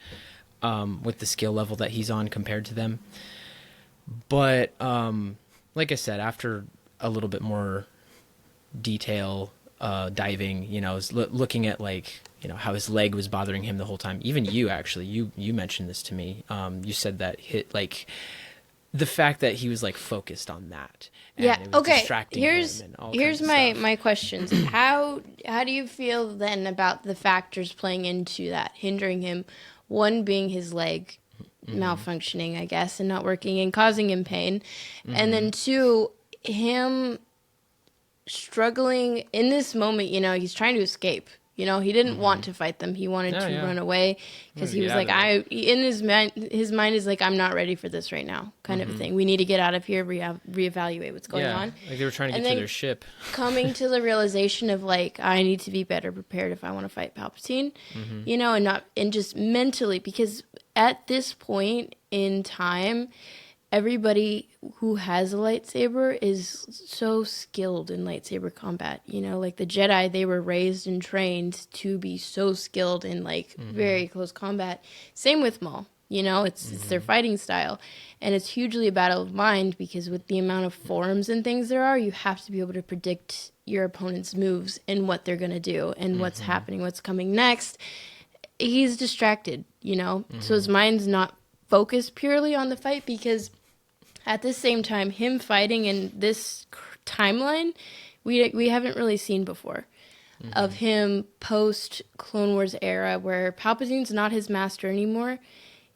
with the skill level that he's on compared to them. But like I said, after a little bit more detail diving, looking at how his leg was bothering him the whole time. Even you, actually, you mentioned this to me. You said that the fact that he was focused on that. And yeah. it was Okay. distracting Here's him and all here's kinds of my stuff. my questions. How do you feel then about the factors playing into that, hindering him? One being his leg malfunctioning, I guess, and not working and causing him pain, and then two, him struggling in this moment. He's trying to escape. He didn't want to fight them. He wanted to run away because he was Get like, out of in his mind is like, I'm not ready for this right now, kind of a thing. We need to get out of here, reevaluate what's going on. Like they were trying to And get to then their ship. Coming to the realization of I need to be better prepared if I want to fight Palpatine, and just mentally, because at this point in time, everybody who has a lightsaber is so skilled in lightsaber combat. Like the Jedi, they were raised and trained to be so skilled in very close combat. Same with Maul. It's their fighting style. And it's hugely a battle of mind, because with the amount of forms and things there are, you have to be able to predict your opponent's moves and what they're going to do and what's happening, what's coming next. He's distracted, so his mind's not focused purely on the fight, because at the same time, him fighting in this timeline, we haven't really seen before, of him post Clone Wars era, where Palpatine's not his master anymore,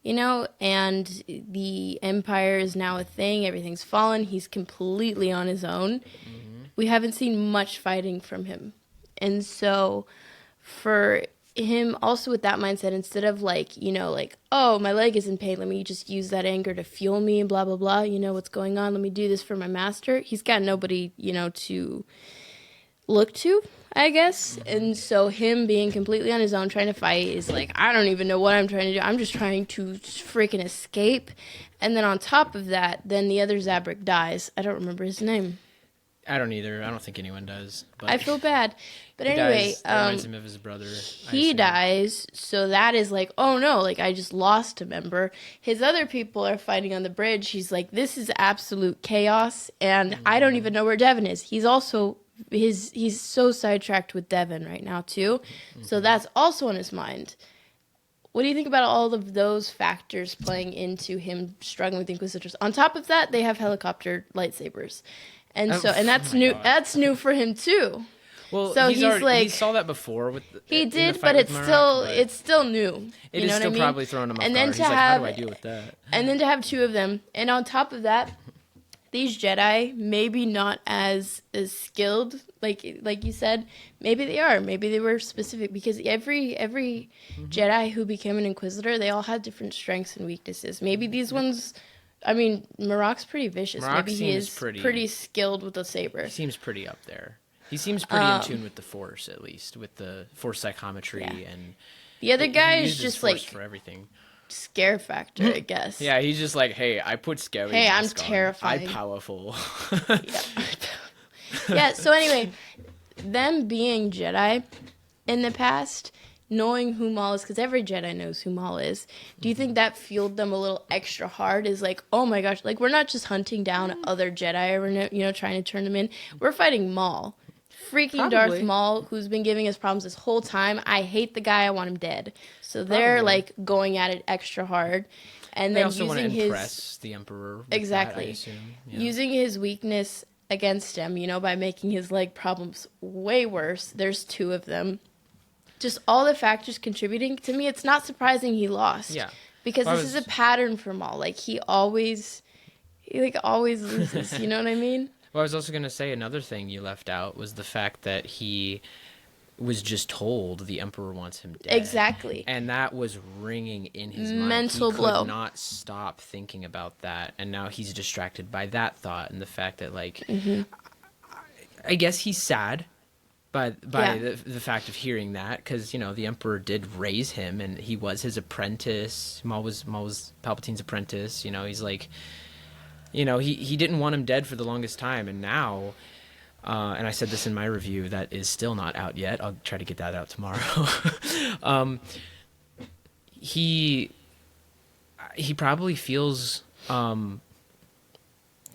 and the Empire is now a thing. Everything's fallen. He's completely on his own. We haven't seen much fighting from him, and so for him also with that mindset, instead of oh, my leg is in pain, let me just use that anger to fuel me and blah blah blah, what's going on, let me do this for my master. He's got nobody to look to, I guess. And so him being completely on his own trying to fight is I don't even know what I'm trying to do. I'm just trying to freaking escape. And then on top of that, then the other Zabrak dies. I don't remember his name. I don't either. I don't think anyone does. But I feel bad. But he anyway, dies. That reminds him of his brother. he dies, so that is oh no, I just lost a member. His other people are fighting on the bridge. He's like, this is absolute chaos, and I don't even know where Devin is. He's also he's so sidetracked with Devin right now too, so that's also on his mind. What do you think about all of those factors playing into him struggling with Inquisitors? On top of that, they have helicopter lightsabers. And so, and that's new. God. That's new for him too. Well, So he's he's already like he saw that before with he in the did, fight but with it's Marak, but still new. it You is know what still I mean? probably throwing him off And then guard. to He's like, how have do I deal with that? and then to have two of them, and on top of that, these Jedi maybe not as skilled, like you said. Maybe they are. Maybe they were specific because every Jedi who became an Inquisitor, they all had different strengths and weaknesses. Maybe these ones. I mean, Marak's pretty vicious. Marak Maybe he seems is pretty- pretty skilled with the saber. He seems pretty up there. He seems pretty in tune with the Force, at least with the Force psychometry, Yeah. and The other guy he is uses just Force like for everything. scare factor, I guess. Yeah, he's just like, hey, I put scary. Hey, I'm mask on. terrifying. I'm powerful. Yeah. Yeah, so anyway, them being Jedi in the past, knowing who Maul is, because every Jedi knows who Maul is, do you think that fueled them a little extra hard? Is like, oh my gosh, like we're not just hunting down other Jedi or we're trying to turn them in. We're fighting Maul. Freaking Darth Probably. Maul, who's been giving us problems this whole time. I hate the guy. I want him dead. So they're Probably. like going at it extra hard. And They then also want to using impress the Emperor. With Exactly. That, I assume. Yeah. using his weakness against him, by making his leg problems way worse. There's two of them. Just all the factors contributing. To me, it's not surprising he lost. Yeah. Because Well, I this is was- a pattern for Maul. Like he always loses. You know what I mean? Well, I was also going to say another thing you left out was the fact that he was just told the Emperor wants him dead. Exactly. And that was ringing in his mind. Mental he blow. could not stop thinking about that. And now he's distracted by that thought and the fact that, like, I guess he's sad by Yeah. the fact of hearing that because, the Emperor did raise him and he was his apprentice. Maul was Palpatine's apprentice. He's like... he didn't want him dead for the longest time, and now, and I said this in my review that is still not out yet. I'll try to get that out tomorrow. He probably feels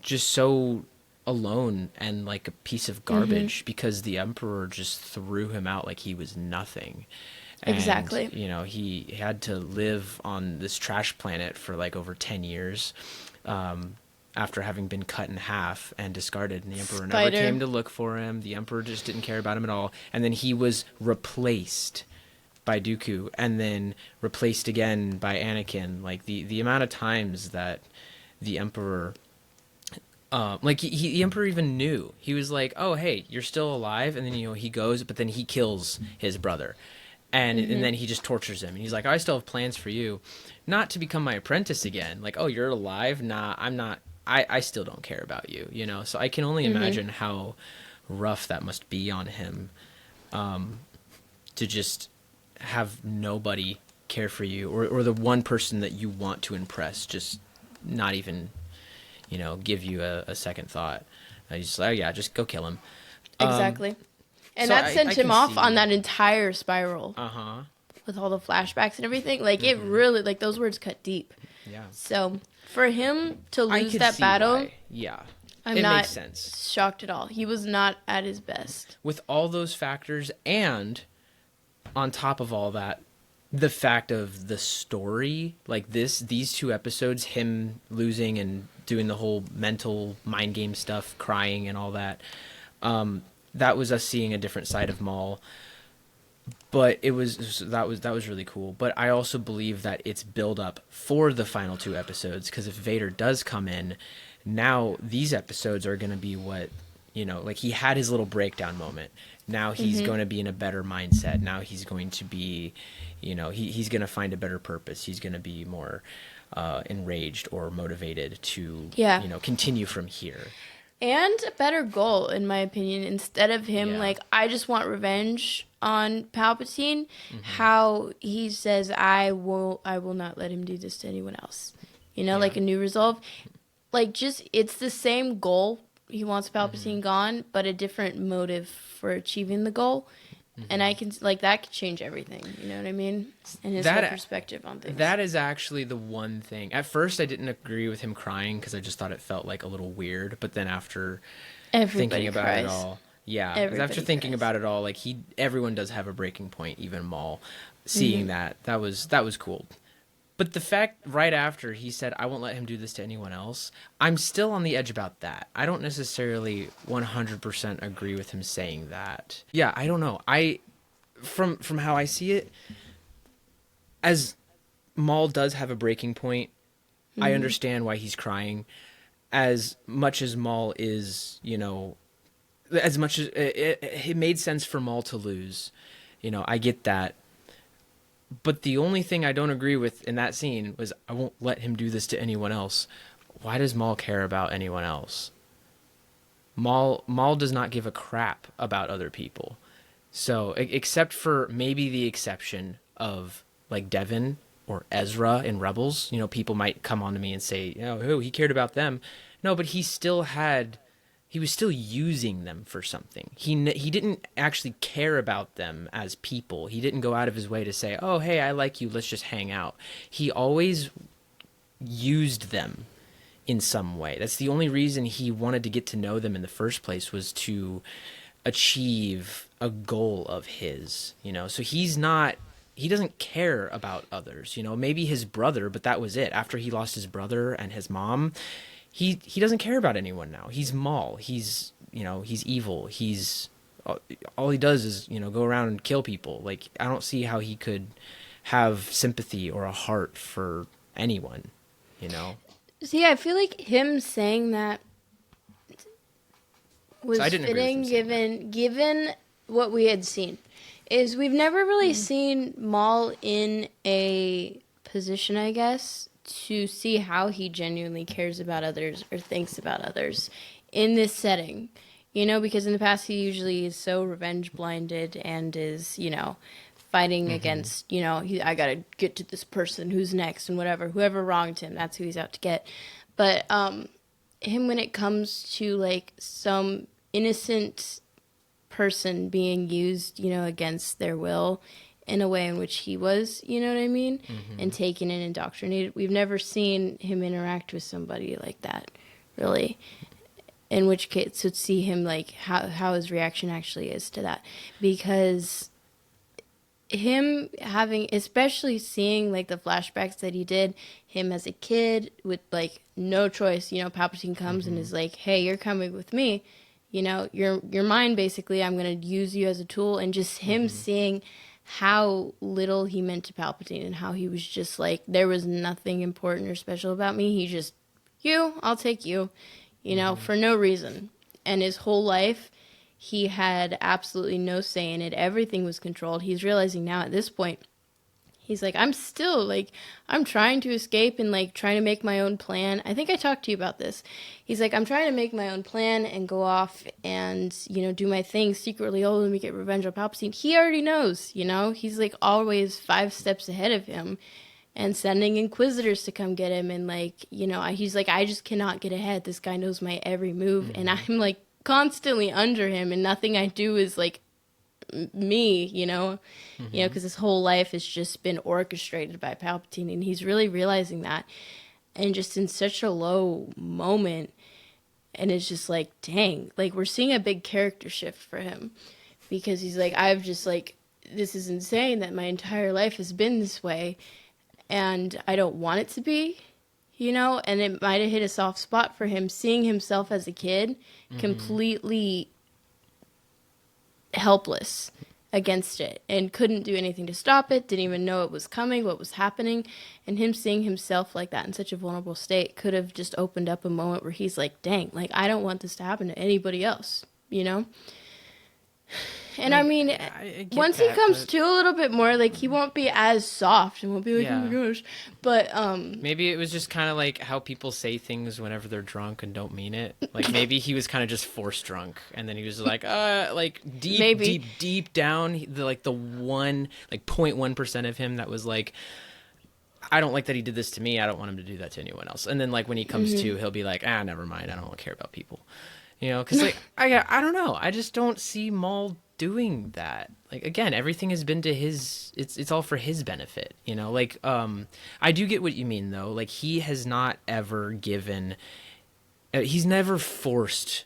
just so alone and like a piece of garbage because the Emperor just threw him out like he was nothing. And, Exactly. He had to live on this trash planet for like over 10 years. After having been cut in half and discarded, and the Emperor never Spider. came to look for him. The Emperor just didn't care about him at all. And then he was replaced by Dooku, and then replaced again by Anakin. Like the amount of times that the Emperor, the Emperor even knew. He was like, "Oh, hey, you're still alive," and then he goes, but then he kills his brother. And then he just tortures him. And he's like, I still have plans for you. Not to become my apprentice again. Like, oh, you're alive? Nah, I'm not. I still don't care about you, So I can only imagine how rough that must be on him to just have nobody care for you or the one person that you want to impress just not even, give you a second thought. He's just like, oh, yeah, just go kill him. Exactly. And so that sent I him can off see on that. that entire spiral Uh-huh. with all the flashbacks and everything. Like it really, like those words cut deep. Yeah. So for him to I lose could that see battle, why. Yeah. I'm it not makes sense. shocked at all. He was not at his best. With all those factors and on top of all that, the fact of the story, like these two episodes, him losing and doing the whole mental mind game stuff, crying and all that, that was us seeing a different side of Maul. But that was really cool. But I also believe that it's build up for the final two episodes, because if Vader does come in, now these episodes are going to be what, like he had his little breakdown moment. Now he's going to be in a better mindset. Now he's going to be, he's going to find a better purpose. He's going to be more enraged or motivated to, continue from here. And a better goal, in my opinion, instead of him Yeah. like, I just want revenge on Palpatine, how he says, I will not let him do this to anyone else. Like a new resolve. Like it's the same goal. He wants Palpatine gone, but a different motive for achieving the goal. And I can, like, that could change everything. You know what I mean? And his whole perspective on things. That is actually the one thing. At first, I didn't agree with him crying because I just thought it felt like a little weird. But then after thinking about it all, after thinking about it all, like everyone does have a breaking point. Even Maul, seeing that was cool. But the fact right after he said, I won't let him do this to anyone else, I'm still on the edge about that. I don't necessarily 100% agree with him saying that. Yeah, I don't know. From how I see it, as Maul does have a breaking point, I Mm-hmm. understand why he's crying. As much as Maul is, as much as it made sense for Maul to lose, I get that. But the only thing I don't agree with in that scene was I won't let him do this to anyone else. Why does Maul care about anyone else? Maul does not give a crap about other people. So, except for maybe the exception of like Devin or Ezra in Rebels, people might come on to me and say, oh, he cared about them. No, but he was still using them for something. He didn't actually care about them as people. He didn't go out of his way to say, "Oh, hey, I like you. Let's just hang out." He always used them in some way. That's the only reason he wanted to get to know them in the first place, was to achieve a goal of his, So he doesn't care about others, maybe his brother, but that was it. After he lost his brother and his mom, he doesn't care about anyone now. He's Maul. He's evil. He's all he does is, go around and kill people. Like, I don't see how he could have sympathy or a heart for anyone, you know. See, I feel like him saying that So was I didn't agree with him fitting saying that. given what we had seen. Is we've never really seen Maul in a position, I guess, to see how he genuinely cares about others or thinks about others in this setting. Because in the past he usually is so revenge blinded and is, fighting Mm-hmm. against, I gotta get to this person who's next and whatever. Whoever wronged him, that's who he's out to get. But him, when it comes to like some innocent person being used, against their will in a way in which he was, you know what I mean? Mm-hmm. And taken and indoctrinated. We've never seen him interact with somebody like that, really. In which case, to see him, like, how his reaction actually is to that. Because him having, especially seeing, like, the flashbacks that he did, him as a kid with, like, no choice, Palpatine comes and Mm-hmm. is like, hey, you're coming with me. You're mine, basically. I'm going to use you as a tool. And just him Mm-hmm. seeing how little he meant to Palpatine and how he was just like, there was nothing important or special about me. He just, I'll take you, Mm-hmm. for no reason. And his whole life, he had absolutely no say in it. Everything was controlled. He's realizing now at this point, he's like, I'm still like, I'm trying to escape and like trying to make my own plan. I think I talked to you about this. He's like, I'm trying to make my own plan and go off and, do my thing secretly. Oh, let me get revenge on Palpatine. He already knows, he's like always 5 steps ahead of him and sending inquisitors to come get him. And like, he's like, I just cannot get ahead. This guy knows my every move. And Mm-hmm. I'm like constantly under him and nothing I do is like me, Mm-hmm. because his whole life has just been orchestrated by Palpatine, and he's really realizing that, and just in such a low moment, and it's just like, dang, like we're seeing a big character shift for him, because he's like, I've just like, this is insane that my entire life has been this way, and I don't want it to be, and it might have hit a soft spot for him, seeing himself as a kid, Mm-hmm. completely helpless against it and couldn't do anything to stop it, didn't even know it was coming, what was happening. And him seeing himself like that in such a vulnerable state could have just opened up a moment where he's like, dang, like I don't want this to happen to anybody else, And I Like, mean, I get once he that, comes but to a little bit more, like he won't be as soft and won't be like, oh my yeah. gosh. But Maybe it was just kind of like how people say things whenever they're drunk and don't mean it. Like maybe he was kind of just force drunk, and then he was like deep, maybe. deep, deep down, the one, like 0.1% of him that was like, I don't like that he did this to me. I don't want him to do that to anyone else. And then like when he comes Hmm. to, he'll be like, never mind. I don't care about people. Because like I don't know. I just don't see Maul doing that. Like again, everything has been to his. It's all for his benefit. Like I do get what you mean though. Like he has not ever given. He's never forced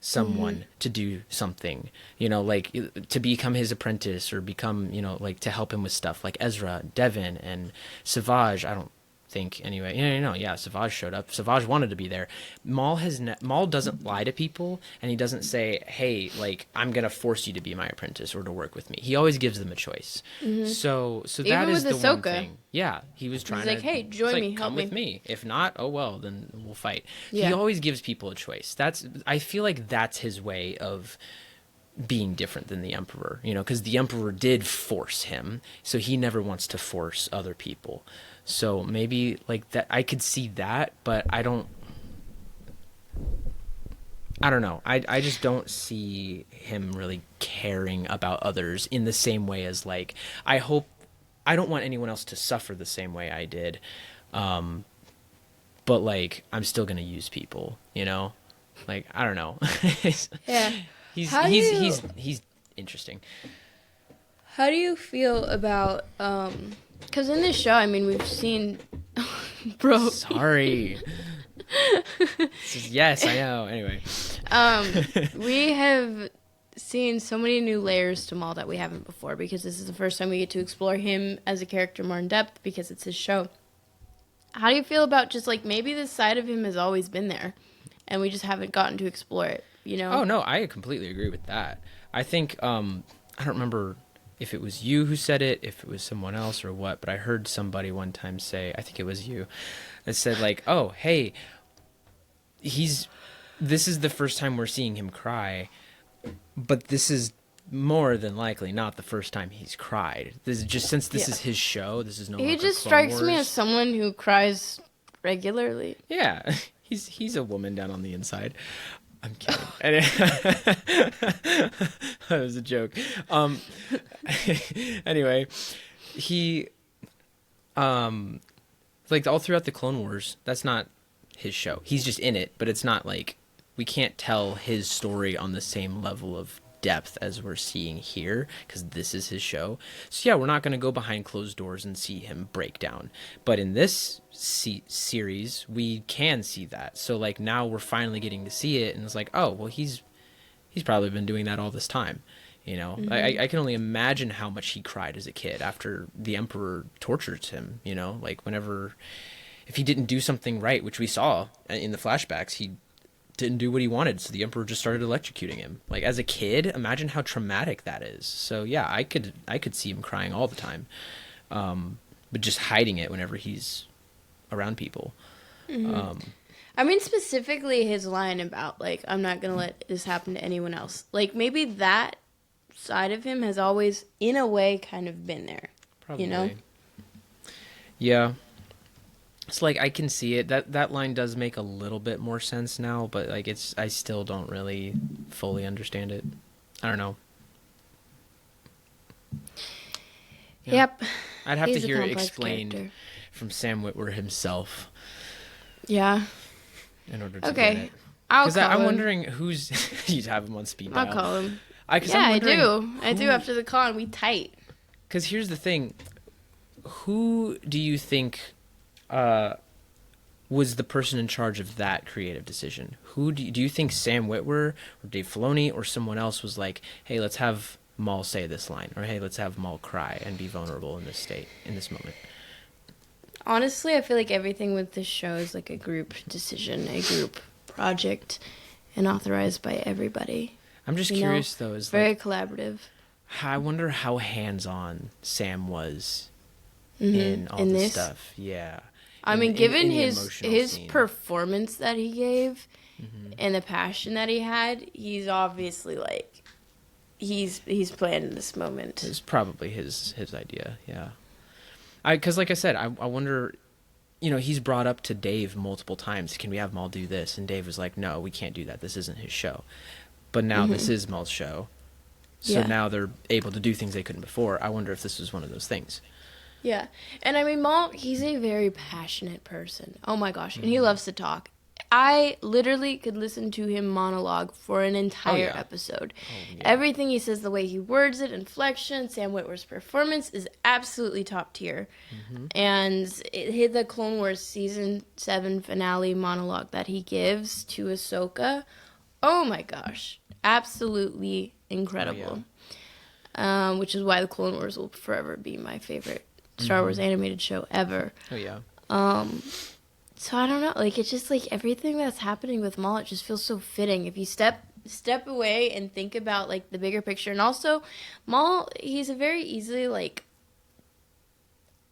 someone to do something, you know, like to become his apprentice or become, you know, like to help him with stuff like Ezra, Devin, and Savage. I don't think anyway. Yeah, Savage showed up. Savage wanted to be there. Maul doesn't lie to people, and he doesn't say, "Hey, like I'm gonna force you to be my apprentice or to work with me." He always gives them a choice. So Even that is with the one Ahsoka. thing. Yeah, he was trying like, to. "Hey, join it's like, me, help come me." with me. If not, oh well, then we'll fight. Yeah. He always gives people a choice. I feel like that's his way of being different than the Emperor, you know, because the Emperor did force him, so he never wants to force other people. So maybe like that, I could see that, but I don't know. I just don't see him really caring about others in the same way as like I don't want anyone else to suffer the same way I did. But like I'm still gonna use people, you know? Like I don't know. Yeah. He's interesting. How do you feel about because in this show, I mean, we've seen bro. Sorry. Yes, I know. Anyway. We have seen so many new layers to Maul that we haven't before because this is the first time we get to explore him as a character more in depth because it's his show. How do you feel about just like maybe this side of him has always been there and we just haven't gotten to explore it, you know? Oh no, I completely agree with that. I think I don't remember if it was you who said it, if it was someone else or what, but I heard somebody one time say, I think it was you, that said like, "Oh, hey, this is the first time we're seeing him cry, but this is more than likely not the first time he's cried. This is just since this is his show, this is no He longer just Clone strikes me Wars." as someone who cries regularly. Yeah, he's a woman down on the inside. I'm kidding. That was a joke. Anyway, he like all throughout the Clone Wars, that's not his show. He's just in it, but it's not like we can't tell his story on the same level of depth as we're seeing here because this is his show. So yeah, we're not going to go behind closed doors and see him break down. But in this series, we can see that. So like now we're finally getting to see it, and it's like, oh well, he's probably been doing that all this time. You know, I can only imagine how much he cried as a kid after the Emperor tortures him. You know, like whenever if he didn't do something right, which we saw in the flashbacks, he didn't do what he wanted, so the Emperor just started electrocuting him. Like as a kid, imagine how traumatic that is. So yeah, I could see him crying all the time, but just hiding it whenever he's around people. I mean, specifically his line about like, "I'm not gonna let this happen to anyone else." Like maybe that side of him has always, in a way, kind of been there. Probably. You know? Yeah. It's like I can see it. That line does make a little bit more sense now, but like I still don't really fully understand it. I don't know. Yeah. Yep. I'd have He's to a hear it complex explained character. from Sam Witwer himself Yeah. in order to get Okay. it. I'll Because call I'm him. wondering who's you'd have him on speed dial. I'll call him. Because Yeah, I do. I do after the call, and we tight. Because here's the thing: who do you think was the person in charge of that creative decision? Who do you think Sam Witwer or Dave Filoni or someone else was like, "Hey, let's have Maul say this line," or "Hey, let's have Maul cry and be vulnerable in this state, in this moment"? Honestly, I feel like everything with this show is like a group decision, a group project, and authorized by everybody. I'm just curious though. Is very like, collaborative. I wonder how hands-on Sam was in all this stuff. Yeah. I mean, given his scene. performance that he gave and the passion that he had, he's obviously like he's planned this moment. It's probably his idea. Yeah. Because like I said, I wonder. You know, he's brought up to Dave multiple times. Can we have Maul do this? And Dave was like, "No, we can't do that. This isn't his show." But now this is Maul's show. So now they're able to do things they couldn't before. I wonder if this was one of those things. Yeah. And I mean, Maul, he's a very passionate person. Oh my gosh. And he loves to talk. I literally could listen to him monologue for an entire episode. Oh, yeah. Everything he says, the way he words it, inflection, Sam Witwer's performance is absolutely top tier. And the Clone Wars Season 7 finale monologue that he gives to Ahsoka, Oh my gosh. Absolutely incredible. Which is why the Clone Wars will forever be my favorite Star Wars animated show ever. Oh yeah. So I don't know, like it's just like everything that's happening with Maul, it just feels so fitting. If you step away and think about like the bigger picture, and also Maul, he's a very easily like,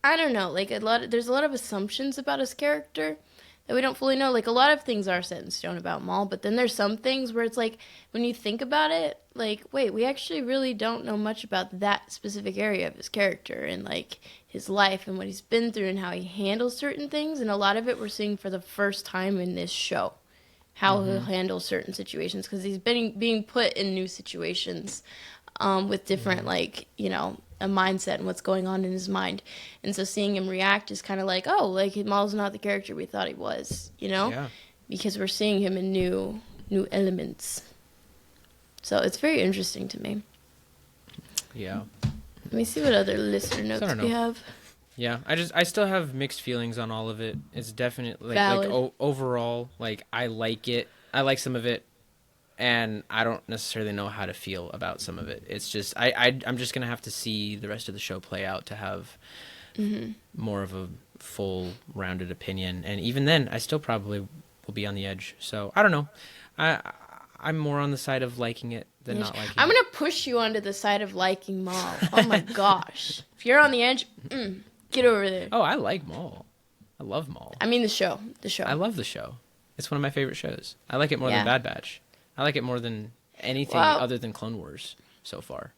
I don't know, like there's a lot of assumptions about his character that we don't fully know. Like a lot of things are set in stone about Maul, but then there's some things where it's like when you think about it, like wait, we actually really don't know much about that specific area of his character and like his life and what he's been through and how he handles certain things. And a lot of it we're seeing for the first time in this show, how he'll handle certain situations, because he's been being put in new situations with different like, you know, a mindset and what's going on in his mind. And so seeing him react is kind of like, oh, like Maul's not the character we thought he was, you know? Yeah. Because we're seeing him in new elements. So it's very interesting to me. Yeah. Let me see what other listener notes we have. Yeah, I still have mixed feelings on all of it. It's definitely overall, like I like it. I like some of it, and I don't necessarily know how to feel about some of it. It's just I'm just gonna have to see the rest of the show play out to have more of a full rounded opinion. And even then, I still probably will be on the edge. So I don't know. I'm more on the side of liking it than not liking it. I'm gonna push you onto the side of liking Maul. Oh my gosh! If you're on the edge, get over there. Oh, I like Maul. I love Maul. I mean the show. The show. I love the show. It's one of my favorite shows. I like it more than Bad Batch. I like it more than anything other than Clone Wars so far.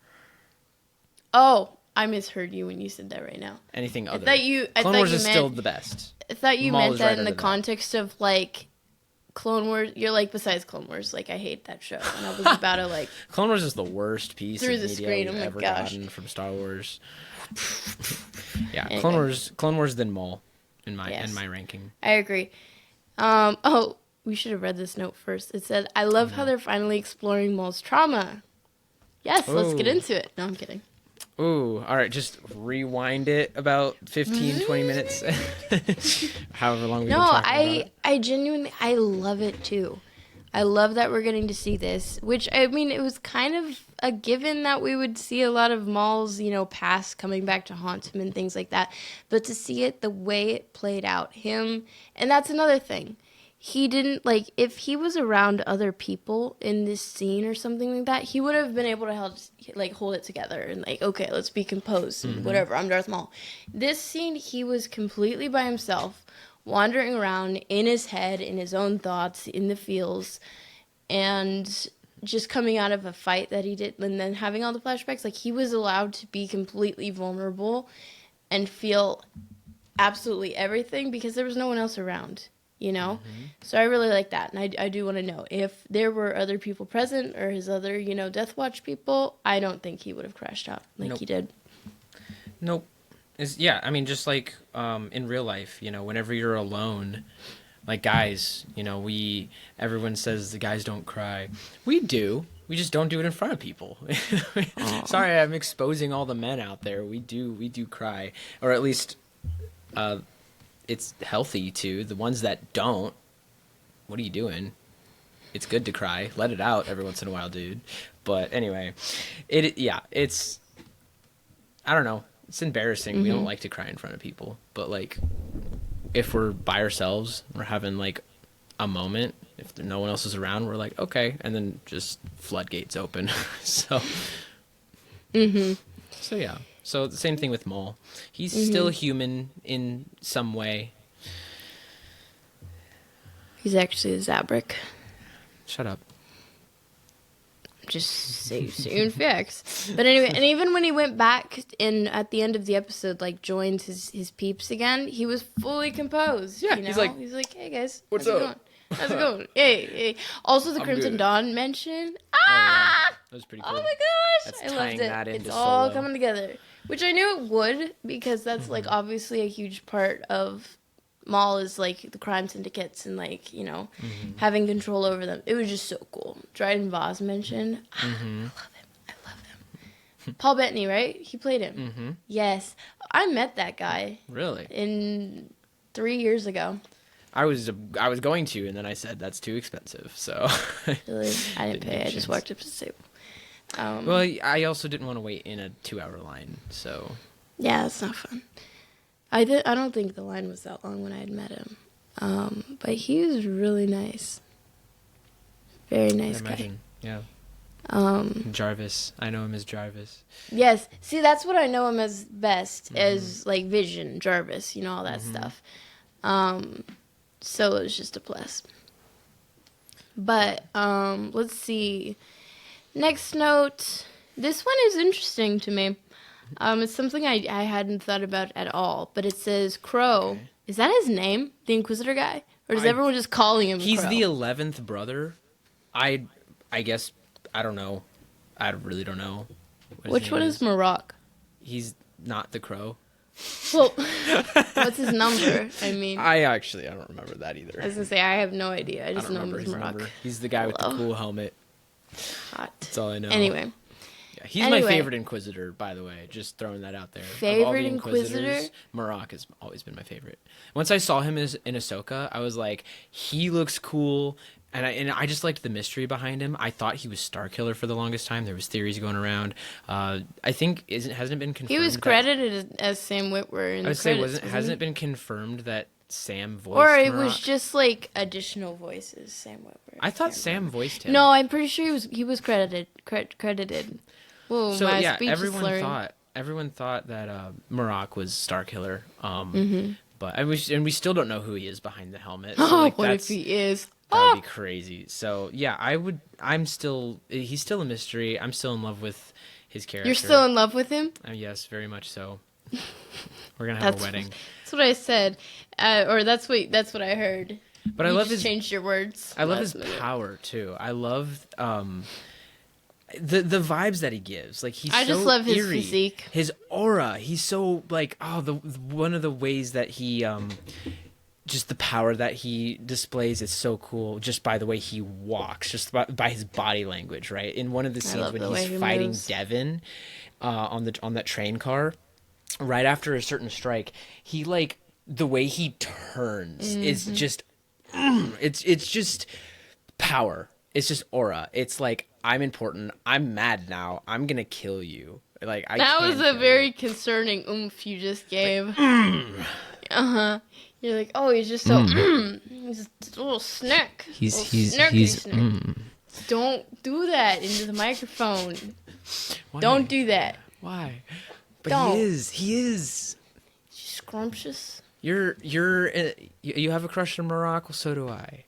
Oh, I misheard you when you said that right now. Anything other. Clone Wars is still the best. I thought you Maul meant that right in the under context of like Clone Wars. You're like, besides Clone Wars, like I hate that show, and I was about to like. Clone Wars is the worst piece through of the media screen. we've Oh my ever gosh. gotten from Star Wars. Yeah, Anyway. Clone Wars then Maul in my Yes. ranking. I agree. Oh, we should have read this note first. It said, "I love how they're finally exploring Maul's trauma." Yes, let's get into it. No, I'm kidding. Ooh, all right, just rewind it about 15, 20 minutes. However long we've been talking about it. I genuinely, I love it too. I love that we're getting to see this, which, I mean, it was kind of a given that we would see a lot of Maul's, you know, past coming back to haunt him and things like that. But to see it the way it played out, and that's another thing. He didn't, like, if he was around other people in this scene or something like that, he would have been able to hold it together and, like, okay, let's be composed and whatever, I'm Darth Maul. This scene, he was completely by himself, wandering around in his head, in his own thoughts, in the fields, and just coming out of a fight that he did, and then having all the flashbacks, like, he was allowed to be completely vulnerable and feel absolutely everything because there was no one else around. You know? So I really like that. And I do want to know if there were other people present or his other, you know, Death Watch people, I don't think he would have crashed out like he did. Nope. I mean, just like in real life, you know, whenever you're alone, like guys, you know, everyone says the guys don't cry. We do. We just don't do it in front of people. Sorry, I'm exposing all the men out there. We do cry. Or at least it's healthy to. The ones that don't, what are you doing? It's good to cry. Let it out every once in a while, dude. But anyway, it's, I don't know. It's embarrassing. We don't like to cry in front of people. But, like, if we're by ourselves, we're having, like, a moment, if no one else is around, we're like, okay. And then just floodgates open. So, so yeah. So the same thing with Maul. He's still human in some way. He's actually a Zabrak. Shut up. Just saying facts. But anyway, and even when he went back at the end of the episode, like joined his peeps again, he was fully composed. Yeah, you know? he's like, hey guys, what's how's up? it going? How's it going? Hey. Also, the Crimson good. Dawn mention. That was pretty cool. Oh my gosh, That's I loved tying it. that into It's all Solo. coming together, which I knew it would because that's like obviously a huge part of Maul is like the crime syndicates and like, you know, having control over them. It was just so cool. Dryden Voss mentioned. I love him. Paul Bettany, right? He played him. Yes, I met that guy Really? in 3 years ago. I was going to, and then I said that's too expensive. So Really? I didn't pay. I just chance. walked up to the table. Well, I also didn't want to wait in a 2-hour line. So Yeah, it's not fun. I don't think the line was that long when I had met him. But he was really nice. Very nice I guy. imagine, yeah. Jarvis, I know him as Jarvis. Yes. See, that's what I know him as best, as like Vision, Jarvis, all that stuff. So it was just a plus. But let's see. Next note. This one is interesting to me. It's something I hadn't thought about at all. But it says Crow. Okay. Is that his name? The Inquisitor guy? Or is everyone just calling him He's Crow? the 11th brother. I guess, I don't know. I really don't know. What his Which name one is Marok? He's not the Crow. Well, what's his number? I mean, I don't remember that either. I was going to say, I have no idea. I I just don't know him remember as his Marok. number. He's the guy with the Hello. cool helmet. Hot. That's all I know. Anyway. Yeah, he's my favorite Inquisitor, by the way. Just throwing that out there. Of all Favorite the Inquisitor? Inquisitors, Marok has always been my favorite. Once I saw him in Ahsoka, I was like, he looks cool. And I just liked the mystery behind him. I thought he was Starkiller for the longest time. There was theories going around. I think hasn't it been confirmed? He was credited as Sam Witwer in I would the say credits, hasn't it been confirmed that Sam voiced or it was Marok? just like additional voices, Sam Witwer. I thought can't Sam remember. voiced him. No, I'm pretty sure he was credited. Whoa, So my yeah, speech is slurring. everyone thought that Marok was Starkiller. But we still don't know who he is behind the helmet. So, Oh, like, what if he is? That would be crazy. So yeah, he's still a mystery. I'm still in love with his character. You're still in love with him? Yes, very much so. We're gonna have a wedding. That's what I said, or that's what I heard. But You I love just his changed your words. I love his last minute. power too. I love the vibes that he gives. Like he's I so just love his eerie. physique. His aura. He's so like one of the ways that he just the power that he displays is so cool just by the way he walks, just by his body language, right? In one of the scenes love when the way he's he fighting moves. Devin on that train car, right after a certain strike, he like the way he turns is just it's just power. It's just aura. It's like I'm important. I'm mad now. I'm gonna kill you. Like That was a very concerning oomph you just gave. Uh-huh. You're like, oh, he's just so he's a little snack. He's Snack. Don't do that into the microphone. Why? Don't do that. Why? But Don't. He is. Scrumptious. You have a crush on Morocco, so do I.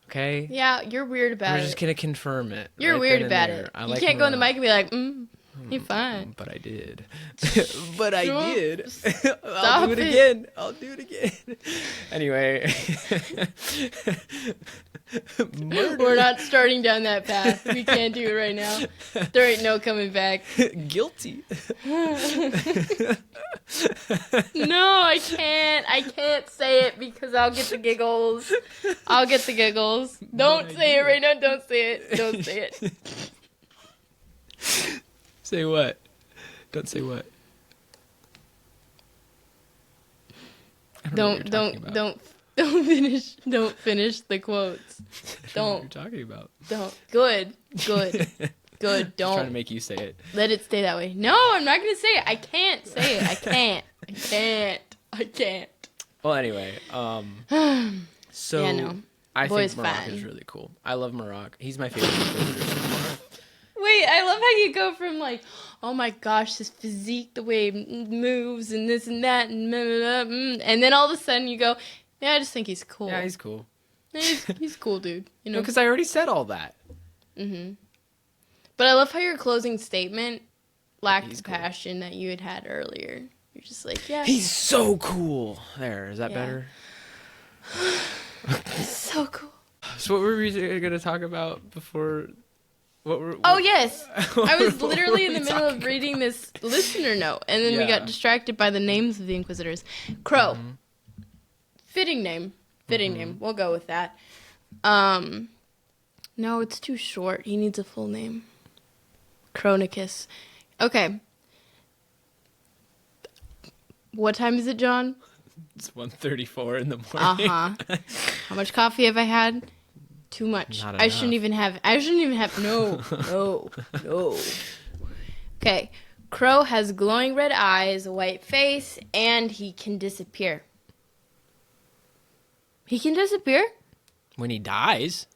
Okay? Yeah, you're weird about We're it. just gonna confirm it. You're right weird then and about there. it. I You like can't go on the Morocco. mic and be like, you're fine. But I did. But I Stop- did. Stop I'll do it again. I'll do it again. Anyway. Murder. We're not starting down that path. We can't do it right now. There ain't no coming back. Guilty. No, I can't. I can't say it because I'll get the giggles. I'll get the giggles. Don't say it right now. Don't say it. Don't say it. Say what? Don't say what? I know what you're talking about. Don't finish the quotes. I don't know what Don't. you're talking about. Good. Good. Just trying to Don't make you say it. let it stay that way. No, I'm not gonna say it. I can't say it. I can't. Well, anyway, so Yeah, no. I Boy's think Marok fine. is really cool. I love Marok. He's my favorite Inquisitor so far. Wait, I love how you go from like, oh my gosh, his physique, the way he moves, and this and that, and blah, blah, blah, and then all of a sudden you go, yeah, I just think he's cool. Yeah, he's cool. He's cool, dude. You know. Because I already said all that. But I love how your closing statement lacked He's the cool. passion that you had earlier. You're just like, yeah, He's so cool. There, is that Yeah. better? he's so cool. So what were we going to talk about before? Oh yes, I was what literally were in the we middle of talking reading this listener note, and then we Yeah. got distracted by the names of the Inquisitors. Crow, fitting name. We'll go with that. No, it's too short. He needs a full name. Chronicus. Okay. What time is it, John? It's 1:34 in the morning. Uh-huh. How much coffee have I had? Too much. Not I enough. shouldn't even have. No, no, no. Okay. Crow has glowing red eyes, a white face, and he can disappear. He can disappear? When he dies?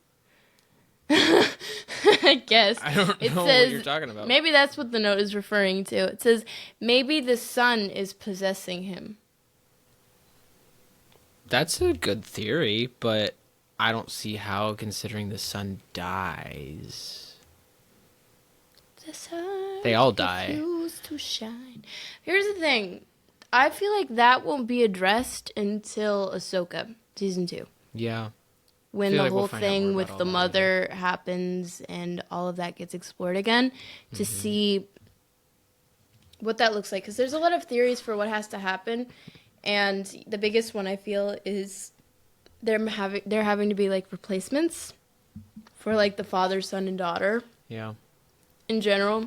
I guess. I don't know says, what you're talking about. Maybe that's what the note is referring to. It says, maybe the sun is possessing him. That's a good theory, but I don't see how, considering the sun dies. The sun They all die. refused to shine. Here's the thing. I feel like that won't be addressed until Ahsoka, season 2. Yeah. When Feel the like we'll whole find out thing more with about the all that mother happens and all of that gets explored again to see what that looks like. Because there's a lot of theories for what has to happen. And the biggest one I feel is they're having to be like replacements for like the father, son, and daughter Yeah. in general.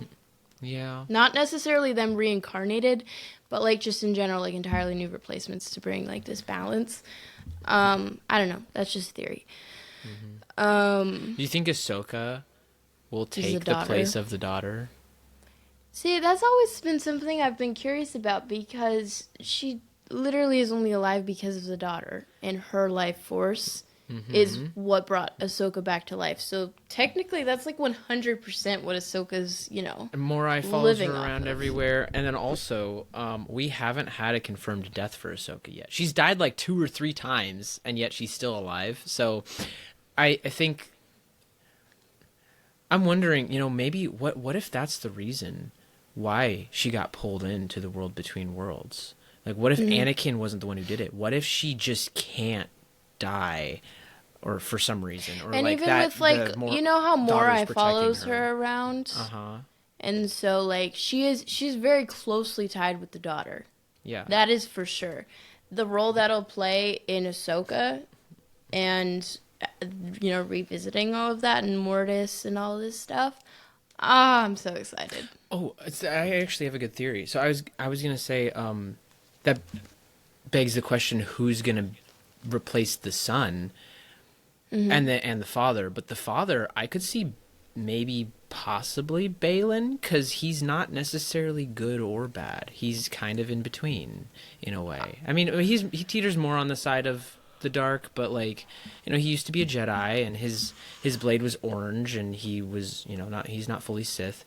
Yeah. Not necessarily them reincarnated, but like just in general, like entirely new replacements to bring like this balance. I don't know. That's just theory. Do you think Ahsoka will take the daughter. place of the daughter? See, that's always been something I've been curious about because she literally is only alive because of the daughter, and her life force is what brought Ahsoka back to life. So technically, that's like 100% what Ahsoka's, And Morai follows her living off around of. everywhere. And then also, we haven't had a confirmed death for Ahsoka yet. She's died like 2 or 3 times, and yet she's still alive. So I think... I'm wondering, maybe what if that's the reason why she got pulled into the world between worlds? Like, what if Anakin wasn't the one who did it? What if she just can't die, or for some reason, or And like even that? with like, how daughter's Morai protecting follows her around, Uh-huh. and so like she's very closely tied with the daughter. Yeah. That is for sure. The role that'll play in Ahsoka, and revisiting all of that and Mortis and all this stuff. I'm so excited. Oh, I actually have a good theory. So I was gonna say that begs the question: who's gonna replace the son and the father? But the father, I could see maybe possibly Balin, because he's not necessarily good or bad. He's kind of in between in a way. I mean, he teeters more on the side of the dark, but like, he used to be a Jedi, and his blade was orange, and he was, he's not fully Sith.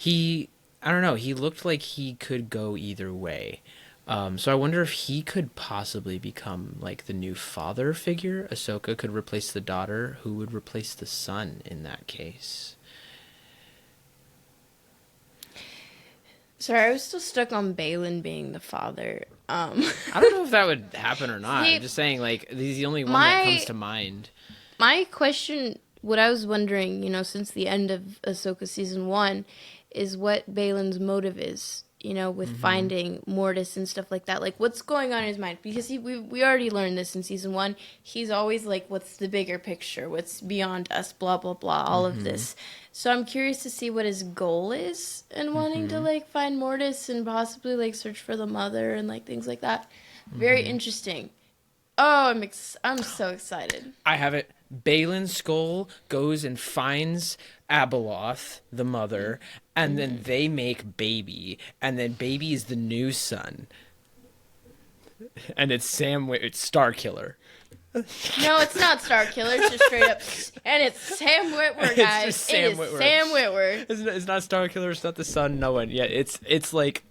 I don't know, he looked like he could go either way. So I wonder if he could possibly become like the new father figure. Ahsoka could replace the daughter. Who would replace the son in that case? Sorry, I was still stuck on Balin being the father. I don't know if that would happen or not. See, I'm just saying, like, he's the only one that comes to mind. My question, what I was wondering, since the end of Ahsoka season 1, is what Balin's motive is, with finding Mortis and stuff like that. Like, what's going on in his mind? Because we already learned this in season 1. He's always like, what's the bigger picture? What's beyond us? Blah, blah, blah, all of this. So I'm curious to see what his goal is in wanting to, like, find Mortis and possibly, like, search for the mother and, like, things like that. Very interesting. Oh, I'm so excited. I have it. Balin Skull goes and finds Abeloth, the mother, and then they make baby, and then baby is the new son. And it's it's Star Killer. No, it's not Star Killer. It's just straight up. And it's Sam Witwer, guys. It's just Sam it is Witwer. Sam Witwer. It's not Star Killer. It's not the son. No one. Yeah, it's like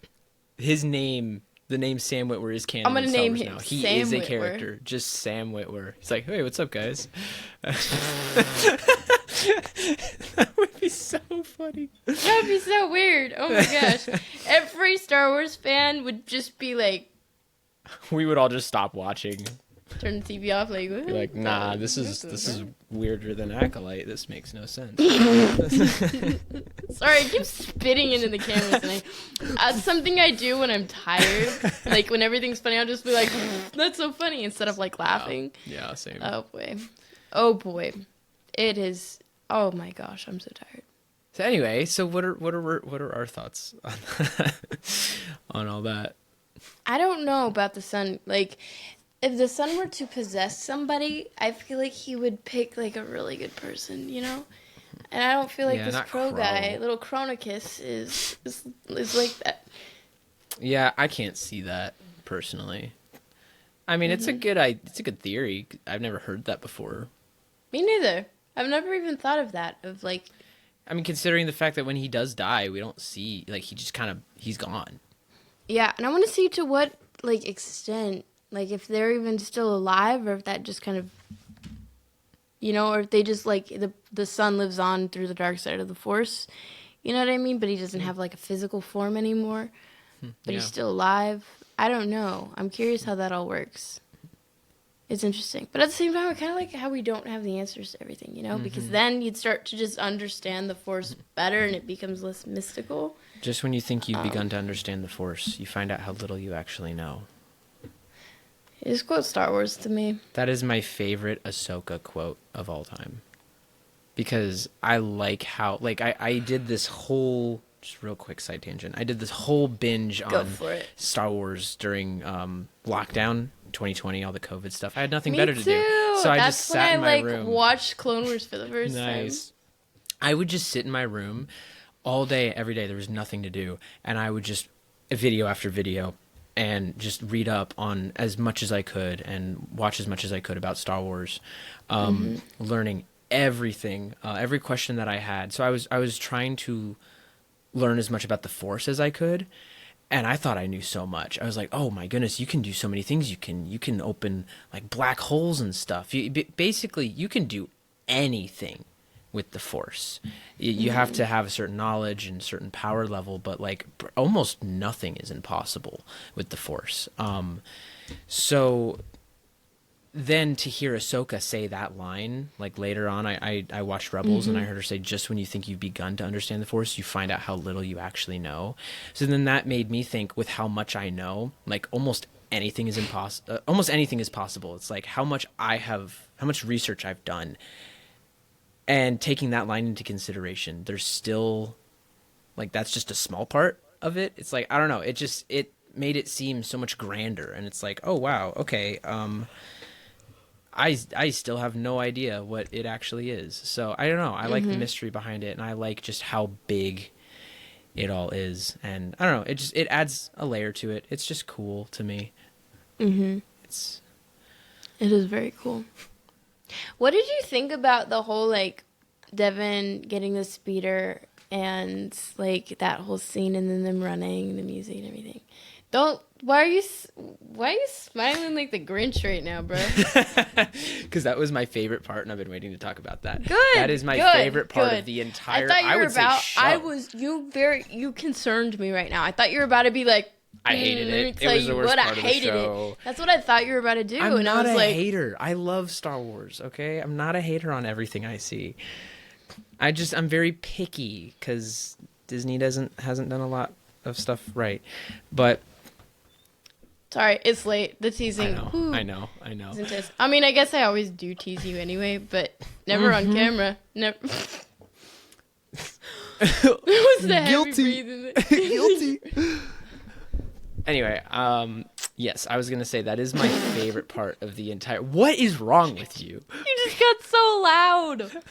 his name. The name Sam Witwer is canon. I'm gonna in Star name Wars him now. He Sam is a Witwer. character, just Sam Witwer. He's like, hey, what's up, guys? That would be so funny. That would be so weird. Oh my gosh. Every Star Wars fan would just be like, We would all just stop watching. turn the TV off, like, Be like, nah, this is weirder than Acolyte. This makes no sense. Sorry, I keep spitting into the camera tonight. Something I do when I'm tired. Like, when everything's funny, I'll just be like, that's so funny, instead of, like, laughing. Yeah, same. Oh, boy. Oh, boy. It is... Oh, my gosh, I'm so tired. So anyway, what are our thoughts on all that? I don't know about the sun. Like, if the sun were to possess somebody, I feel like he would pick like a really good person, you know? And I don't feel like Yeah, this not crow guy, Crow. little Chronicus, is like that. Yeah, I can't see that personally. I mean, it's a good theory. I've never heard that before. Me neither. I've never even thought of that. Of like, I mean, considering the fact that when he does die, we don't see like he's gone. yeah, and I want to see to what like extent, like if they're even still alive, or if that just kind of, or if they just like the sun lives on through the dark side of the Force. You know what I mean? But he doesn't have like a physical form anymore. But Yeah. he's still alive. I don't know. I'm curious how that all works. It's interesting. But at the same time, I kind of like how we don't have the answers to everything, because then you'd start to just understand the Force better and it becomes less mystical. Just when you think you've begun to understand the Force, you find out how little you actually know. Just quote Star Wars to me. That is my favorite Ahsoka quote of all time. Because I like how, like, I did this whole, just real quick side tangent, I did this whole binge Go on for it. Star Wars during lockdown 2020, all the COVID stuff. I had nothing Me better too. to do. So I That's just when sat in my I room. watched Clone Wars for the first time. Nice. I would just sit in my room all day, every day. There was nothing to do. And I would just, video after video, and just read up on as much as I could and watch as much as I could about Star Wars, learning everything, every question that I had. So I was trying to learn as much about the Force as I could. And I thought I knew so much. I was like, "Oh my goodness, you can do so many things. You can open like black holes and stuff. Basically, you can do anything with the Force. You have to have a certain knowledge and certain power level, but like almost nothing is impossible with the Force." So then to hear Ahsoka say that line, like later on, I watched Rebels and I heard her say, just when you think you've begun to understand the Force, you find out how little you actually know. So then that made me think, with how much I know, like almost anything is impossible. Almost anything is possible. It's like how much research I've done, and taking that line into consideration, there's still, like, that's just a small part of it. It's like, I don't know. It made it seem so much grander, and it's like, oh wow, okay. I still have no idea what it actually is. So I don't know. I like the mystery behind it, and I like just how big it all is. And I don't know. It adds a layer to it. It's just cool to me. Mm-hmm. It is very cool. What did you think about the whole like Devin getting the speeder and like that whole scene and then them running the music and everything? Why are you smiling like the Grinch right now, bro? Because that was my favorite part, and I've been waiting to talk about that. Good. That is my favorite part of the entire. You concerned me right now. I thought you were about to be like, I hated it. It was the worst part of the show. That's what I thought you were about to do. I'm not I was a hater. I love Star Wars. Okay, I'm not a hater on everything I see. I'm very picky because Disney hasn't done a lot of stuff right, but. Sorry, it's late. The teasing. I know. I mean, I guess I always do tease you anyway, but never on camera. Never. What's the heavy breathing? Guilty. Anyway, yes, I was gonna say that is my favorite part of the entire. What is wrong with you? You just got so loud.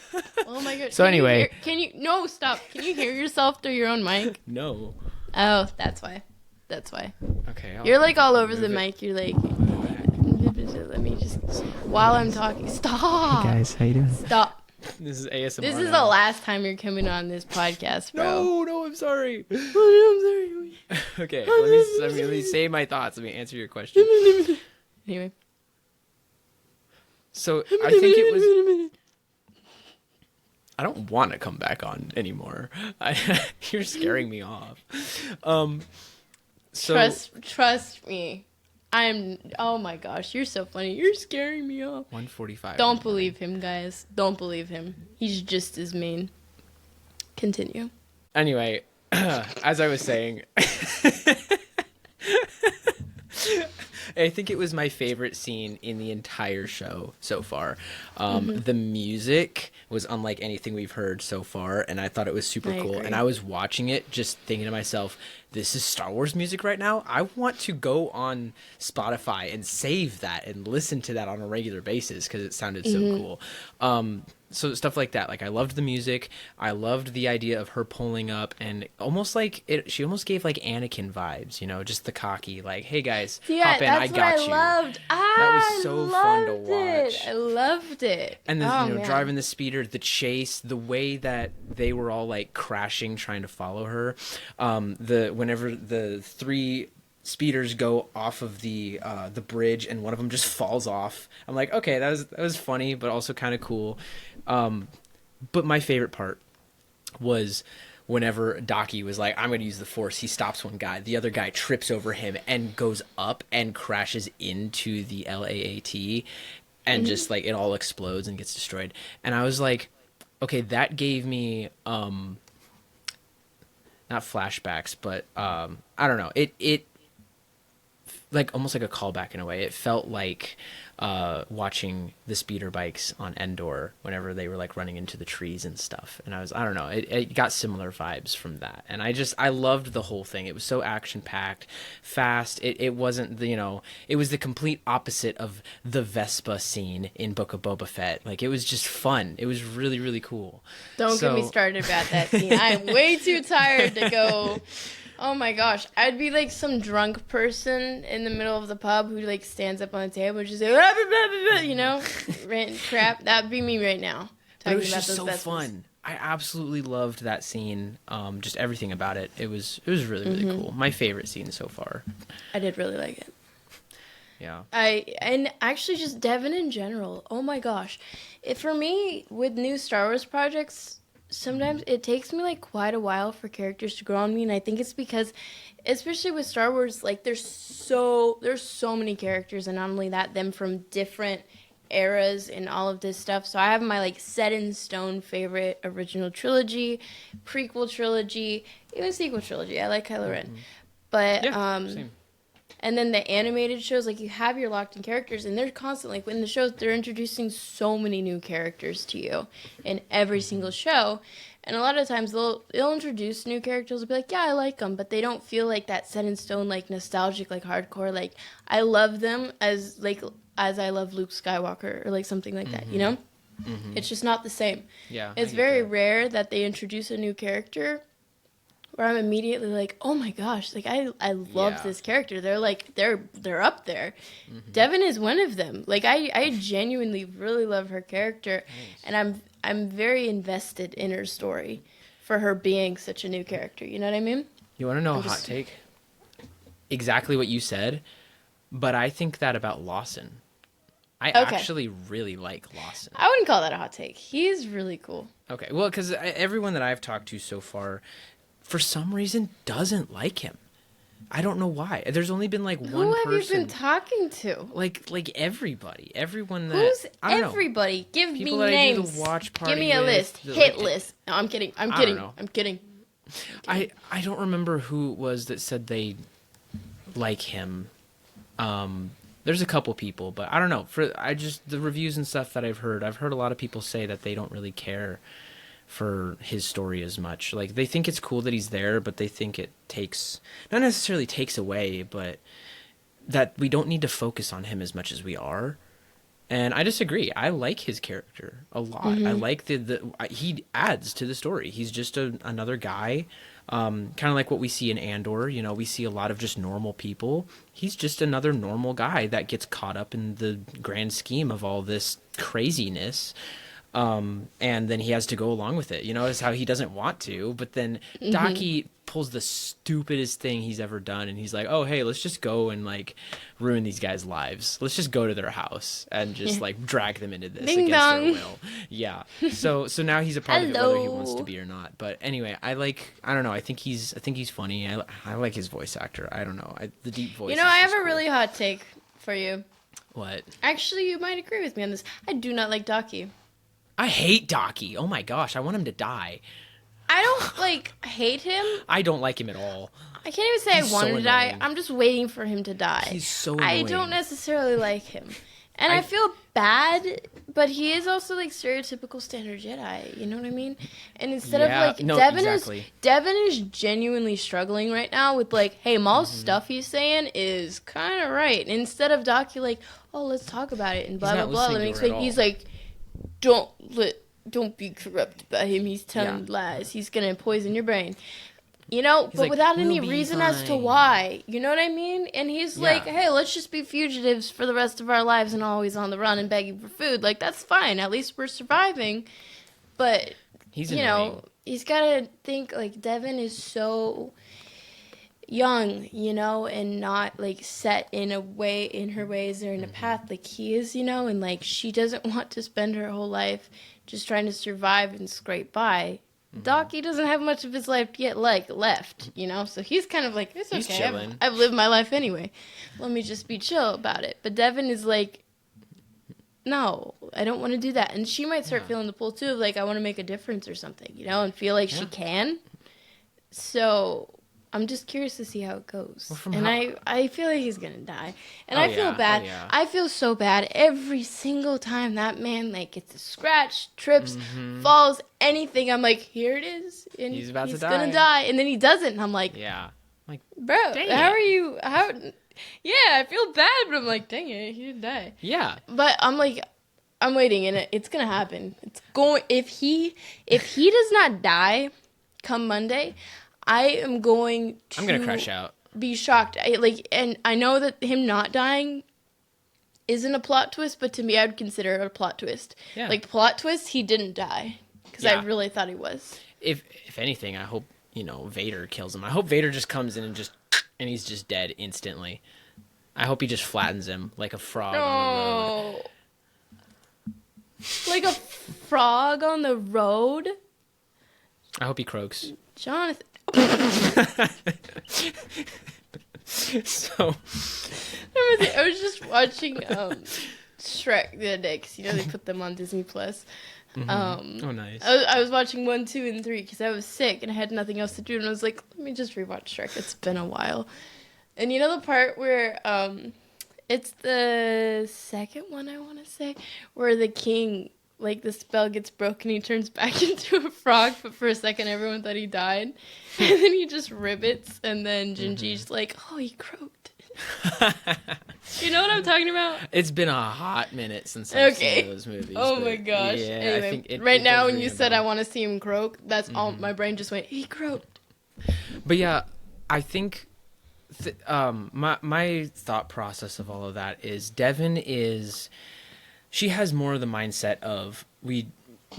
Oh my god. So anyway, no, stop. Can you hear yourself through your own mic? No. Oh, that's why. Okay. You're like all over the mic. You're like, let me just, while I'm talking, stop. Hey guys, how you doing? Stop. This is ASMR. This is the last time you're coming on this podcast, bro. No, I'm sorry. Oh, I'm sorry. Okay, let me say my thoughts. Let me answer your question. Anyway. So I think it was. I don't want to come back on anymore. You're scaring me off. So trust me. Oh my gosh, you're so funny. You're scaring me off. 1:45. Don't believe him, guys. Don't believe him. He's just as mean. Continue. Anyway, as I was saying, I think it was my favorite scene in the entire show so far. The music was unlike anything we've heard so far, and I thought it was super I cool. agree. And I was watching it just thinking to myself, this is Star Wars music right now. I want to go on Spotify and save that and listen to that on a regular basis because it sounded so cool. So stuff like that. Like, I loved the music. I loved the idea of her pulling up and almost like it. She almost gave like Anakin vibes, you know, just the cocky, like, "Hey guys, Yeah, hop in, that's I what got I you." loved. That was so fun to loved it. watch. I loved it. And then, oh, you know, man. driving the speeder, the chase, the way that they were all like crashing, trying to follow her. Whenever the three speeders go off of the bridge and one of them just falls off, I'm like, okay, that was funny, but also kind of cool. But my favorite part was whenever Docky was like, I'm going to use the Force. He stops one guy. The other guy trips over him and goes up and crashes into the LAAT. And just like it all explodes and gets destroyed. And I was like, okay, that gave me not flashbacks, but I don't know. It like almost like a callback in a way. It felt like watching the speeder bikes on Endor whenever they were like running into the trees and stuff. And I don't know, it got similar vibes from that. And I loved the whole thing. It was so action packed, fast. It wasn't the, you know, it was the complete opposite of the Vespa scene in Book of Boba Fett. Like, it was just fun. It was really, really cool. Don't get me started about that scene. I am way too tired to go. Oh my gosh, I'd be like some drunk person in the middle of the pub who like stands up on the table and just like, blah, blah, blah, blah, blah, you know, rant crap. That'd be me right now. But it was just those so Vespas. fun. I absolutely loved that scene. Just everything about it. It was really, really cool. My favorite scene so far. I did really like it. Yeah. And actually just Devin in general. Oh my gosh. For me, with new Star Wars projects, sometimes it takes me like quite a while for characters to grow on me, and I think it's because, especially with Star Wars, like there's so many characters, and not only that, them from different eras and all of this stuff. So I have my like set in stone favorite original trilogy, prequel trilogy, even sequel trilogy. I like Kylo Ren. But Same. and then the animated shows, like you have your locked in characters, and they're constantly, like in the shows, they're introducing so many new characters to you in every single show. And a lot of times they'll introduce new characters and be like, yeah, I like them, but they don't feel like that set in stone, like nostalgic, like hardcore. Like I love them as I love Luke Skywalker or like something like that, you know? It's just not the same. Yeah. It's very rare that they introduce a new character where I'm immediately like, oh my gosh, like I love this character. They're like they're up there. Devin is one of them. Like I genuinely really love her character, and I'm very invested in her story for her being such a new character. You know what I mean? You want to know a hot take? Exactly what you said, but I think that about Lawson. I actually really like Lawson. I wouldn't call that a hot take. He's really cool. Okay, well, because everyone that I've talked to so far, for some reason, doesn't like him. I don't know why. There's only been like one person. Who have you been talking to? Like everybody, everyone that. Who's I don't everybody? Know. Give People me that names. I do the watch party Give me a with, list. Hit list. No, I'm kidding. I'm kidding. I'm kidding. I don't remember who it was that said they like him. There's a couple people, but I don't know. The reviews and stuff that I've heard a lot of people say that they don't really care for his story as much. Like, they think it's cool that he's there, but they think it not necessarily takes away, but that we don't need to focus on him as much as we are. And I disagree. I like his character a lot. I like he adds to the story. He's just another guy, kind of like what we see in Andor. You know, we see a lot of just normal people. He's just another normal guy that gets caught up in the grand scheme of all this craziness. And then he has to go along with it. You know, it's how he doesn't want to. But then Docky pulls the stupidest thing he's ever done, and he's like, "Oh, hey, let's just go and like ruin these guys' lives. Let's just go to their house and just like drag them into this Ding against dong. their will." Yeah. So now he's a part of it, whether he wants to be or not. But anyway, I don't know. I think he's funny. I like his voice actor. I don't know. The deep voice. You know, is I have just a cool. really hot take for you. What? Actually, you might agree with me on this. I do not like Docky. I hate Docky. Oh my gosh, I want him to die. I don't hate him. I don't like him at all. I can't even say He's I want so him to die. annoying. I'm just waiting for him to die. He's so I annoying. don't necessarily like him. And I I- feel bad, but he is also like stereotypical standard Jedi. You know what I mean? And instead of Yeah, like no, Devin exactly. is genuinely struggling right now with like, hey, Maul's stuff he's saying is kind of right. And instead of Doc, you like, oh, let's talk about it and blah He's blah not blah. Let listening me to her at explain. He's all. like, don't be corrupted by him. He's telling lies. He's gonna poison your brain. You know, He's but like, without "We'll any be reason as to fine." why. You know what I mean? And he's like, Yeah. hey, let's just be fugitives for the rest of our lives and always on the run and begging for food. Like, that's fine. At least we're surviving. But, He's you annoying. know, he's got to think, like, Devin is so young, you know, and not, like, set in a way, in her ways or in a path like he is, you know, and, like, she doesn't want to spend her whole life just trying to survive and scrape by. Doc, he doesn't have much of his life yet, like, left, you know? So he's kind of like, it's He's okay. chilling. I've lived my life anyway. Let me just be chill about it. But Devin is like, no, I don't want to do that. And she might start feeling the pull, too, of, like, I want to make a difference or something, you know? And feel like she can. So I'm just curious to see how it goes. Well, from and how- I feel like he's gonna die. And Oh, I feel yeah. Oh, bad. yeah. I feel so bad every single time that man like gets a scratch, trips, falls, anything. I'm like, here it is. And He's about to gonna die. die. And then he doesn't. And I'm like, Yeah. Like, bro, dang how it. are you yeah, I feel bad, but I'm like, dang it, he didn't die. yeah. But I'm like, I'm waiting, and it's gonna happen. It's going. If he does not die, come Monday, I am going to. I'm gonna crash out. Be shocked. And I know that him not dying isn't a plot twist, but to me, I would consider it a plot twist. Yeah. Like plot twist, he didn't die because I Yeah. really thought he was. If anything, I hope Vader kills him. I hope Vader just comes in and he's just dead instantly. I hope he just flattens him like a frog on the road. No. Like a frog on the road, I hope he croaks. Jonathan. So I was just watching Shrek the other day because they put them on Disney Plus. oh, nice. I was watching 1, 2, and 3 because I was sick and I had nothing else to do, and I was like, let me just rewatch Shrek. It's been a while. And you know the part where it's the second one, I want to say, where the king, like, the spell gets broken, he turns back into a frog, but for a second everyone thought he died. And then he just ribbits, and then Gingy's like, oh, he croaked. You know what I'm talking about? It's been a hot minute since I've Okay. seen those movies. Oh but my gosh. Yeah, Anyway, I think right it now does when ring you a said bell. I want to see him croak, that's all my brain just went, he croaked. But yeah, I think my thought process of all of that is she has more of the mindset of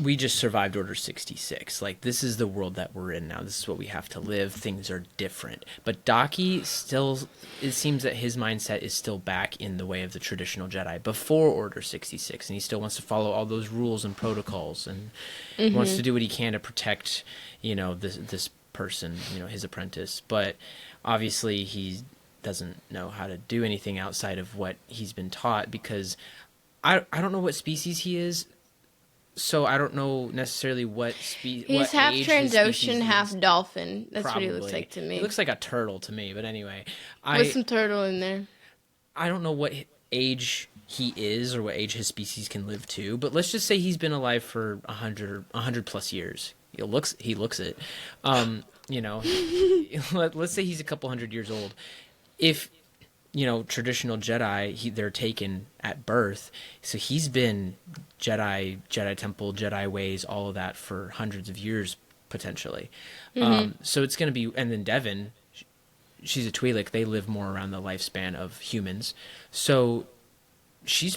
we just survived Order 66. Like, this is the world that we're in now. This is what we have to live. Things are different. But Daki still, it seems that his mindset is still back in the way of the traditional Jedi before Order 66. And he still wants to follow all those rules and protocols and wants to do what he can to protect, this person, his apprentice. But obviously he doesn't know how to do anything outside of what he's been taught, because I don't know what species he is. So I don't know necessarily what species. He's half Trandoshan, half dolphin. That's what he looks like to me. He looks like a turtle to me, but anyway, With some turtle in there. I don't know what age he is or what age his species can live to, but let's just say he's been alive for 100 plus years. He looks it. Let's say he's a couple hundred years old. If traditional Jedi, they're taken at birth. So he's been Jedi Temple, Jedi ways, all of that for hundreds of years, potentially. So it's going to be, and then Devin, she's a Twi'lek. They live more around the lifespan of humans. So she's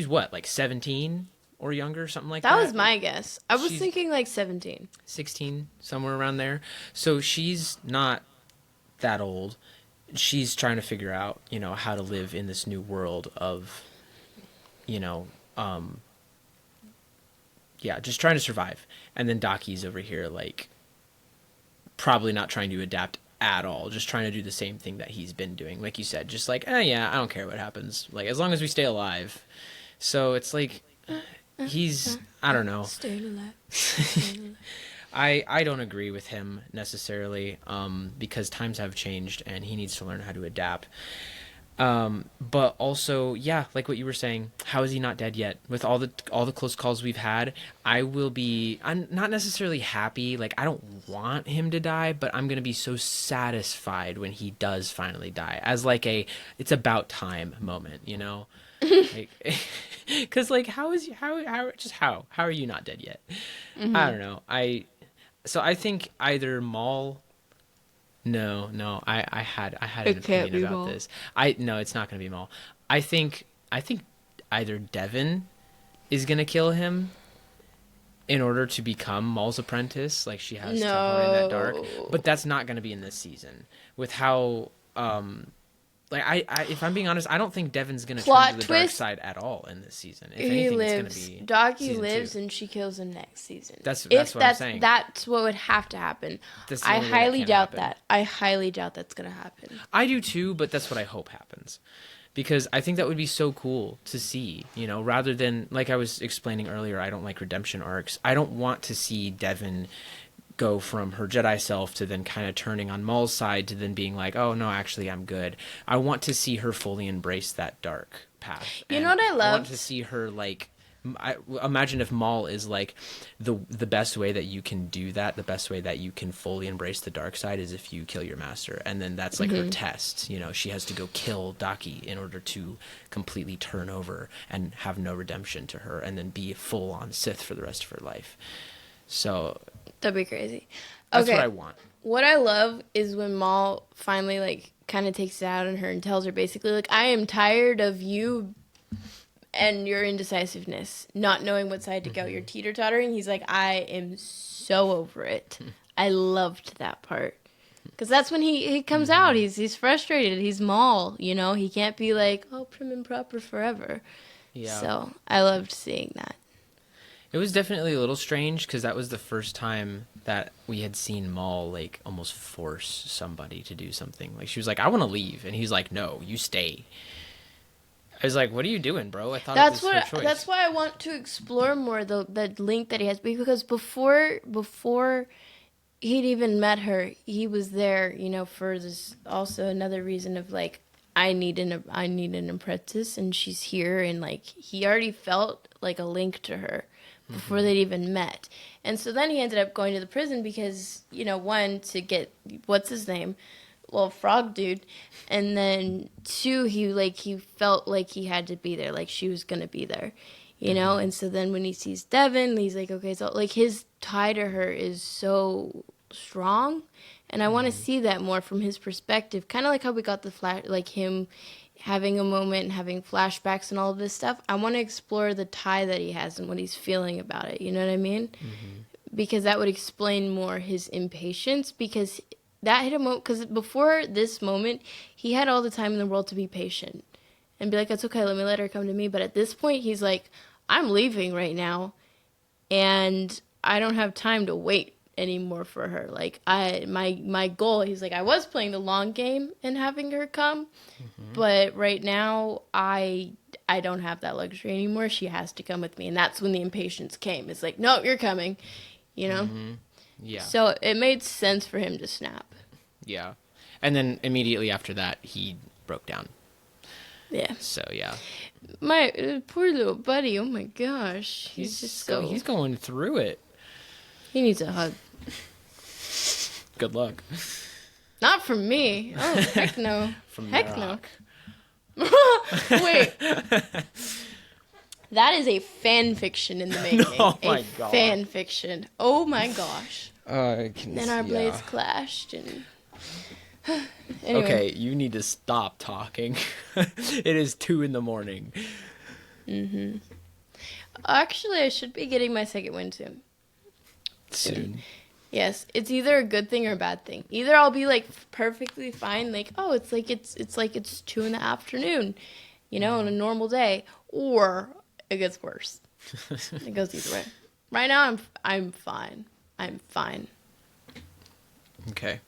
what, like 17 or younger, something like that? That was my guess. I was She's- thinking like 17. 16, somewhere around there. So she's not that old. She's trying to figure out, how to live in this new world of, just trying to survive. And then Daki's over here, like, probably not trying to adapt at all, just trying to do the same thing that he's been doing. Like you said, just like, yeah, I don't care what happens. Like, as long as we stay alive. So it's like, I don't know. Staying alive. I don't agree with him necessarily, because times have changed and he needs to learn how to adapt. But also, yeah, like what you were saying, how is he not dead yet? With all the close calls we've had, I'm not necessarily happy. Like I don't want him to die, but I'm gonna be so satisfied when he does finally die, as like it's about time moment, you know? Like, because like how are you not dead yet? I Hmm. don't know. I think either Maul. No. I had an It can't opinion be about Maul. this. I No, it's not gonna be Maul. I think either Devin is gonna kill him in order to become Maul's apprentice. Like she has to hone in that dark, but No. that's not gonna be in this season. With how like if I'm being honest, I don't think Devin's gonna turn to Plot the dark twist. side at all in this season. If He anything, it's gonna lives. be Doggy season two. lives, and she kills him next season. That's If what I'm that's saying. that's what would have to happen. That's the I only way that highly can doubt happen. that. I highly doubt that's gonna happen. I do too, but that's what I hope happens. Because I think that would be so cool to see, rather than, like I was explaining earlier, I don't like redemption arcs. I don't want to see Devin go from her Jedi self to then kind of turning on Maul's side to then being like, oh no, actually I'm good. I want to see her fully embrace that dark path. You know And what I I want to loved? see her like imagine if Maul is like the best way that you can do that, the best way that you can fully embrace the dark side is if you kill your master, and then that's like her test. She has to go kill Daki in order to completely turn over and have no redemption to her, and then be full on Sith for the rest of her life. So That'd be crazy. that's what Okay. I want. What I love is when Maul finally like kind of takes it out on her and tells her basically like I am tired of you and your indecisiveness, not knowing what side to go. You're teeter tottering. He's like, I am so over it. I loved that part because that's when he comes out. He's frustrated. He's Maul. He can't be like prim and proper forever. Yeah. So I loved seeing that. It was definitely a little strange because that was the first time that we had seen Maul like almost force somebody to do something. Like she was like, "I want to leave," and he's like, "No, you stay." I was like, "What are you doing, bro? I thought it That's was her what. choice." That's why I want to explore more the link that he has because before he'd even met her, he was there. For this also another reason of like I need an apprentice, and she's here, and like he already felt like a link to her before they'd even met. And so then he ended up going to the prison because, one, to get, what's his name? Well, frog dude. And then two, he felt like he had to be there, like she was going to be there, And so then when he sees Devin, he's like, okay, so like his tie to her is so strong. And I want to see that more from his perspective. Kind of like how we got the flash, like him having a moment and having flashbacks and all of this stuff. I want to explore the tie that he has and what he's feeling about it. You know what I mean? Because that would explain more his impatience. Because that hit him. Because before this moment, he had all the time in the world to be patient and be like, "It's okay. Let me let her come to me." But at this point, he's like, "I'm leaving right now, and I don't have time to wait anymore for her. Like my goal." He's like, "I was playing the long game and having her come, but right now I don't have that luxury anymore. She has to come with me." And that's when the impatience came. It's like, "No, you're coming." Yeah, So it made sense for him to snap. yeah. And then immediately after that, he broke down. Yeah. So yeah, My poor little buddy. Oh my gosh. He's just so he's going through it. he needs a hug. Good luck. Not from me. Oh, heck no. From Heck no. Narok. Wait. That is a fan fiction in the making. Oh my a God. fan fiction. Oh my gosh. Then Then our blades clashed and anyway. Okay, you need to stop talking. It is 2 a.m. Actually, I should be getting my second win Soon. Yes, it's either a good thing or a bad thing. Either I'll be like perfectly fine, like it's 2 p.m, on a normal day, or it gets worse. It goes either way. Right now, I'm fine. I'm fine. Okay.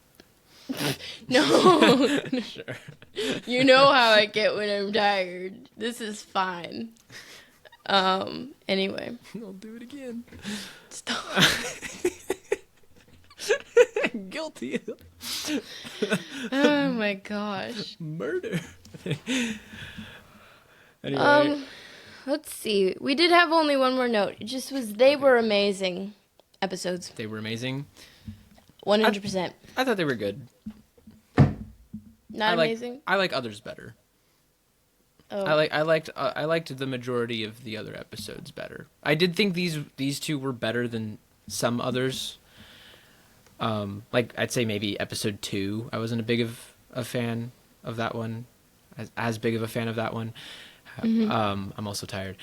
No, Sure. you know how I get when I'm tired. This is fine. Anyway, I'll do it again. stop. guilty. Oh my gosh. Murder. Anyway. Let's see. We did have only one more note. It just was they were amazing episodes. They were amazing. 100%. I thought they were good. Not amazing? I like others better. Oh. I liked the majority of the other episodes better. I did think these two were better than some others. Like I'd say maybe episode 2. I wasn't a fan of that one, as big of a fan of that one. I'm also tired.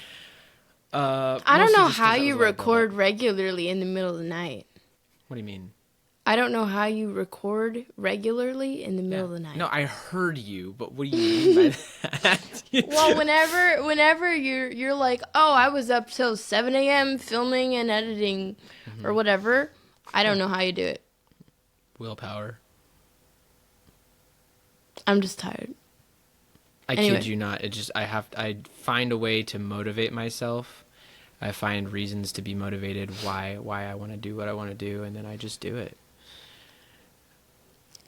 I don't know how you record regularly in the middle of the night. What do you mean? I don't know how you record regularly in the middle of the night. No, I heard you, but what do you mean by that? Well, whenever you're like, oh, I was up till 7 a.m. filming and editing or whatever, I don't know how you do it. Willpower. I'm just tired. I kid you not. I find a way to motivate myself. I find reasons to be motivated, why I want to do what I want to do, and then I just do it.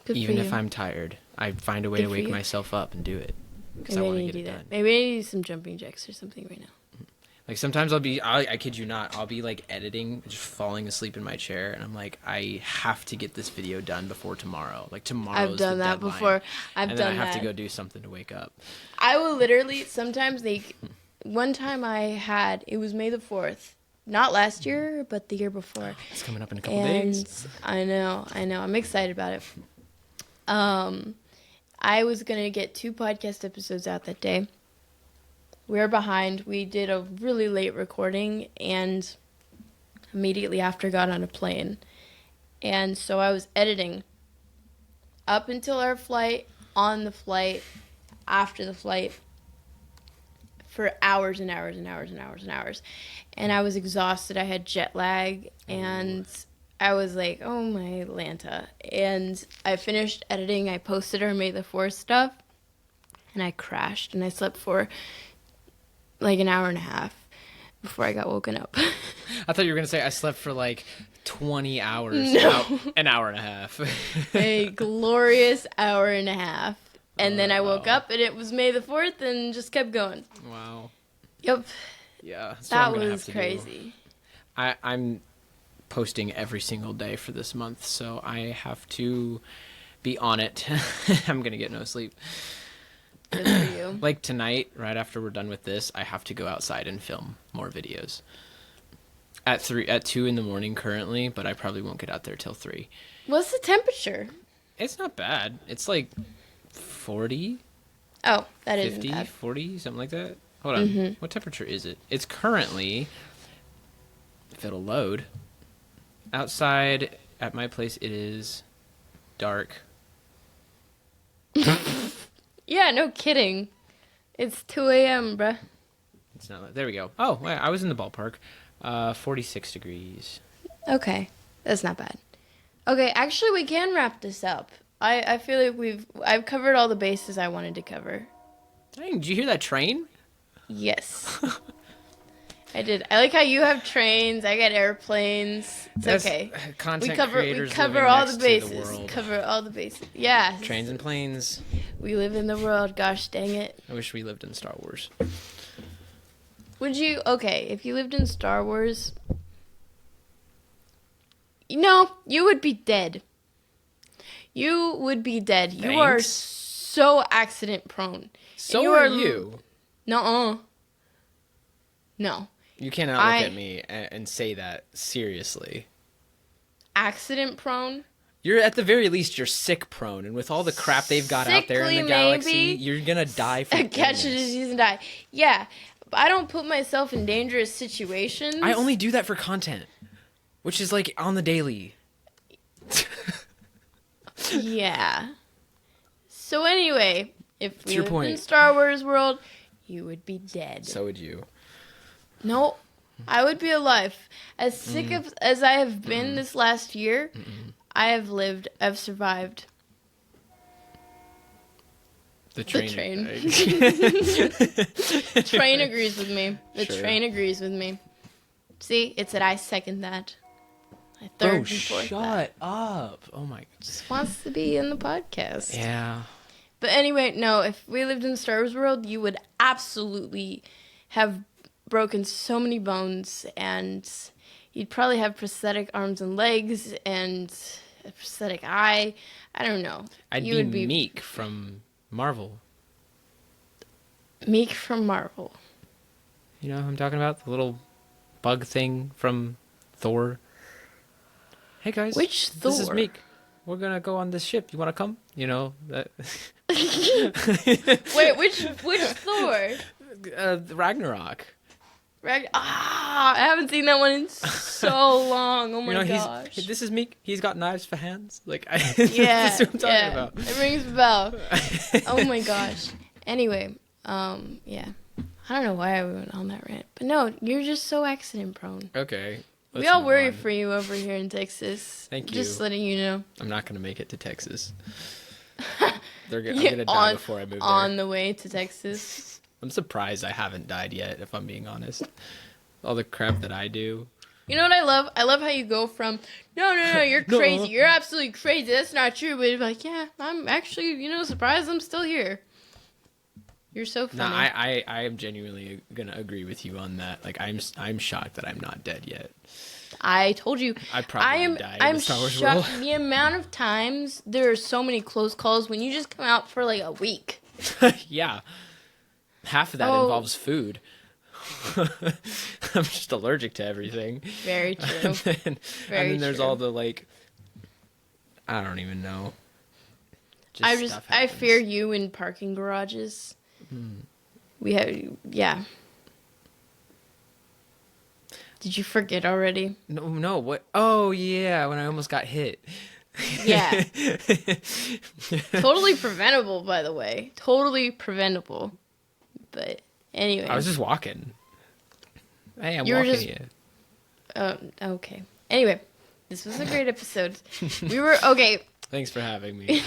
Good Even for if you. I'm tired, I find a way to wake myself up and do it. Because I want to get it done. Maybe I need to do some jumping jacks or something right now. Like sometimes I kid you not, I'll be like editing, just falling asleep in my chair, and I'm like, I have to get this video done before tomorrow. Like tomorrow's I've done the that deadline. before. And then I have to go do something to wake up. I will literally sometimes one time it was May the 4th. Not last year, but the year before. It's coming up in a couple days. I know. I'm excited about it. I was going to get 2 podcast episodes out that day. We were behind. We did a really late recording and immediately after got on a plane. And so I was editing up until our flight, on the flight, after the flight, for hours and hours and hours and hours and hours. And I was exhausted. I had jet lag and I was like, oh my Lanta. And I finished editing. I posted our May the 4th stuff and I crashed and I slept for like an hour and a half before I got woken up. I thought you were going to say I slept for like 20 hours. No. An hour and a half. A glorious hour and a half. And then I woke up and it was May the 4th and just kept going. Wow. Yep. Yeah. That's That what I'm gonna was have to crazy. do. I'm posting every single day for this month, so I have to be on it. I'm going to get no sleep. Good for you. Like tonight, right after we're done with this, I have to go outside and film more videos. At 2 in the morning currently, but I probably won't get out there till 3. What's the temperature? It's not bad. It's like 40, Oh, that isn't 50, bad. 40, something like that. Hold on. What temperature is it? It's currently, if it'll load, outside at my place it is dark. Yeah, no kidding. It's 2 a.m., bruh. It's not. There we go. Oh, wait, I was in the ballpark. 46 degrees. Okay, that's not bad. Okay, actually, we can wrap this up. I feel like I've covered all the bases I wanted to cover. Dang, did you hear that train? Yes. I did. I like how you have trains, I got airplanes. It's That's okay. Content We cover creators living all next the to bases. world. Cover all the bases. Yeah. Trains and planes. We live in the world, gosh dang it. I wish we lived in Star Wars. Would you, okay, if you lived in Star Wars, no, you would be dead. You would be dead. You are Thanks. so accident prone. So are you. Nuh-uh. No. You cannot look at me and say that seriously. Accident prone? You're at the very least you're sick prone, and with all the crap they've got out there in the Sickly, galaxy, maybe. you're gonna die from Catch a illness. disease and die. Yeah, but I don't put myself in dangerous situations. I only do that for content, which is like on the daily. Yeah. So anyway, if we your lived point. in Star Wars world, you would be dead. So would you. No, I would be alive. As sick as I have been this last year, I've survived. The train. Train agrees with me. The Sure. train agrees with me. See, it said I second that. My third Oh, and fourth shut up. Oh, my. just wants to be in the podcast. Yeah. But anyway, no, if we lived in the Star Wars world, you would absolutely have broken so many bones, and you'd probably have prosthetic arms and legs and a prosthetic eye. I don't know. I'd You be would be Meek from Marvel. Meek from Marvel. You know what I'm talking about? The little bug thing from Thor. Hey, guys. Which This is Thor? Meek. We're going to go on this ship. You want to come? You know, that... Wait, which Thor? Ragnarok. I haven't seen that one in so long. Oh my You know, gosh. this is Meek. He's got knives for hands. Like, Yeah, that's what I'm talking about. It rings a bell. Oh my gosh. Anyway, yeah. I don't know why I went on that rant, but no, you're just so accident prone. Okay. We let's all move worry on. for you over here in Texas. Thank you. Just letting you know. I'm not going to make it to Texas. I'm You're going to die before I move on there. the way to Texas. I'm surprised I haven't died yet, if I'm being honest. All the crap that I do. You know what I love? I love how you go from, no, you're No. crazy. You're absolutely crazy. That's not true. But you're like, yeah, I'm actually, surprised I'm still here. You're so No, funny. I am genuinely gonna agree with you on that. Like, I'm shocked that I'm not dead yet. I told you. I'd probably die in I'm the Star Wars shocked. world. The amount of times there are so many close calls when you just come out for like a week. Yeah, half of that Oh. involves food. I'm just allergic to everything. Very true. And then, Very and then there's true. all the like, I don't even know. Stuff I happens. fear you in parking garages. We have, yeah. Did you forget already? No, what? Oh yeah, when I almost got hit. Yeah. Totally preventable, by the way. Totally preventable. But anyway. I was just walking. Hey, I'm You were walking just- here. Okay. Anyway, this was a great episode. Okay. Thanks for having me.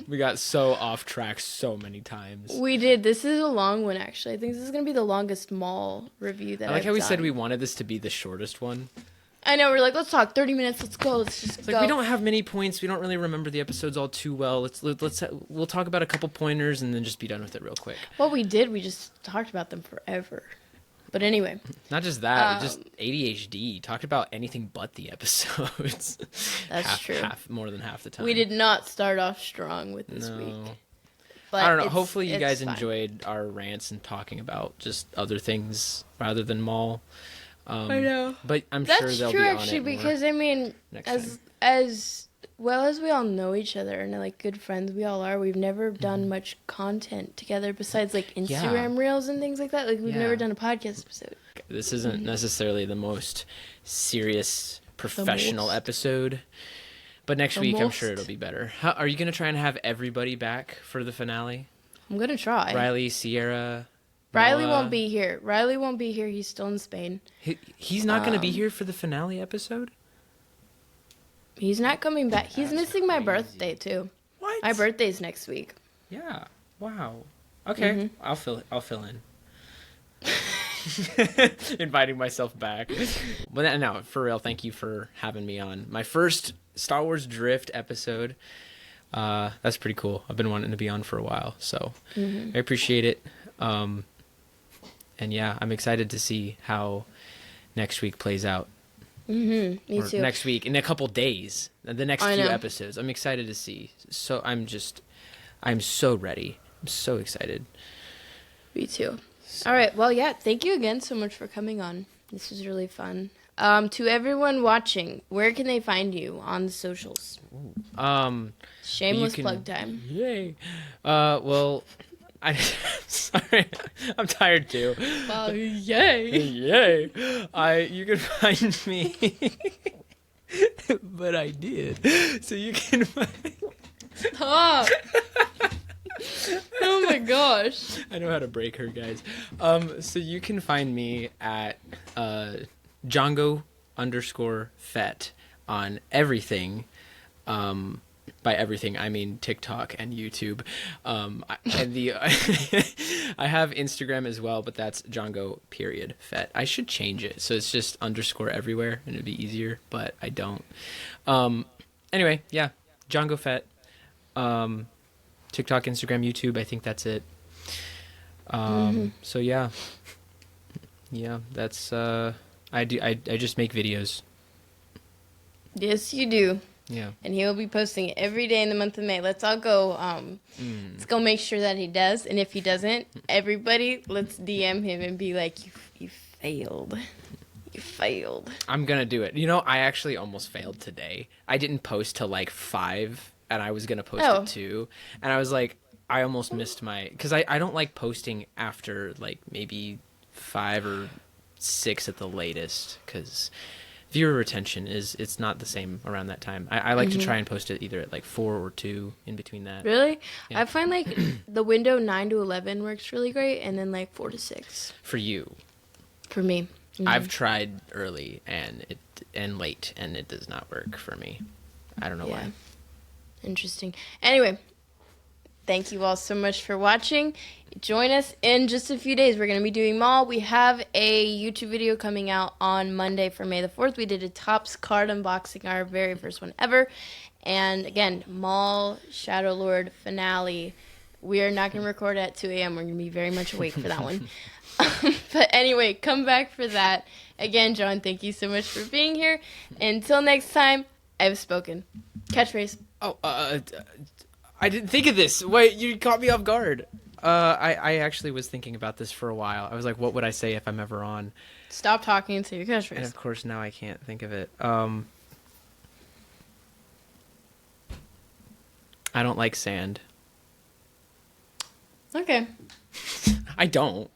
We got so off track so many times. We did. This is a long one, actually. I think this is going to be the longest Maul review that I like I've how we done. said we wanted this to be the shortest one. I know, we're like, let's talk 30 minutes, let's go, let's just It's go. like we don't have many points. We don't really remember the episodes all too well. We'll talk about a couple pointers and then just be done with it real quick. What we did, we just talked about them forever. But anyway. Not just that, just ADHD. Talked about anything but the episodes. That's true. More than half the time. We did not start off strong with this No. week. But I don't know. it's- Hopefully you it's guys fine. enjoyed our rants and talking about just other things rather than Maul. I know. But I'm That's sure they'll true, be on actually, it more because, I mean, next as time. as well as we all know each other and, like, good friends we all are, we've never done much content together besides, like, Instagram reels and things like that. Like, we've Yeah. never done a podcast episode. This isn't necessarily the most serious professional most. episode. But next The week, I'm most. sure it'll be better. Are you going to try and have everybody back for the finale? I'm going to try. Riley, Sierra, Riley Noah? won't be here. Riley won't be here. He's still in Spain. He's not going to be Um, here for the finale episode? He's not coming back. He's That's missing my crazy. birthday, too. What? My birthday's next week. Yeah. Wow. Okay. Mhm. I'll fill in. Inviting myself back. But no, for real, thank you for having me on. My first Star Wars Drift episode. That's pretty cool. I've been wanting to be on for a while, so I appreciate it. And yeah, I'm excited to see how next week plays out. Me Or too. next week, in a couple days, the next I few know. episodes. I'm excited to see. So I'm so ready. I'm so excited. Me too. All right. Well, yeah. Thank you again so much for coming on. This was really fun. To everyone watching, where can they find you on the socials? Shameless can- plug time. Yay. Well, I'm sorry. I'm tired too. Well, yay. Yay. You can find me. But I did. So you can find. Stop. Oh my gosh. I know how to break her, guys. So you can find me at Django_Fett on everything. By everything, I mean TikTok and YouTube. And the I have Instagram as well, but that's Django period Fett. I should change it so it's just underscore everywhere and it'd be easier, but I don't. Anyway, yeah, Django Fett. TikTok, Instagram, YouTube. I think that's it. So yeah, that's I just make videos. Yes, you do. Yeah. And he will be posting it every day in the month of May. Let's all go. Let's go make sure that he does. And if he doesn't, everybody, let's DM him and be like, you failed. You failed. I'm gonna do it. You know, I actually almost failed today. I didn't post till like 5, and I was gonna post at 2, and I was like, I almost missed my, because I don't like posting after like maybe 5 or 6 at the latest, because viewer retention it's not the same around that time. I like to try and post it either at like 4 or 2 in between that. Really? Yeah. I find like the window 9 to 11 works really great, and then like 4 to 6. For you. For me. I've tried early and late, and it does not work for me. I don't know why. Interesting. Anyway, thank you all so much for watching. Join us in just a few days. We're going to be doing Maul. We have a YouTube video coming out on Monday for May the 4th. We did a Topps card unboxing, our very first one ever. And again, Maul Shadow Lord finale. We are not going to record at 2 a.m. We're going to be very much awake for that one. But anyway, come back for that. Again, John, thank you so much for being here. Until next time, I've spoken. Catchphrase. Oh, I didn't think of this. Wait, you caught me off guard. I actually was thinking about this for a while. I was like, what would I say if I'm ever on? Stop talking and say your catchphrase. And of course, now I can't think of it. I don't like sand. Okay. I don't.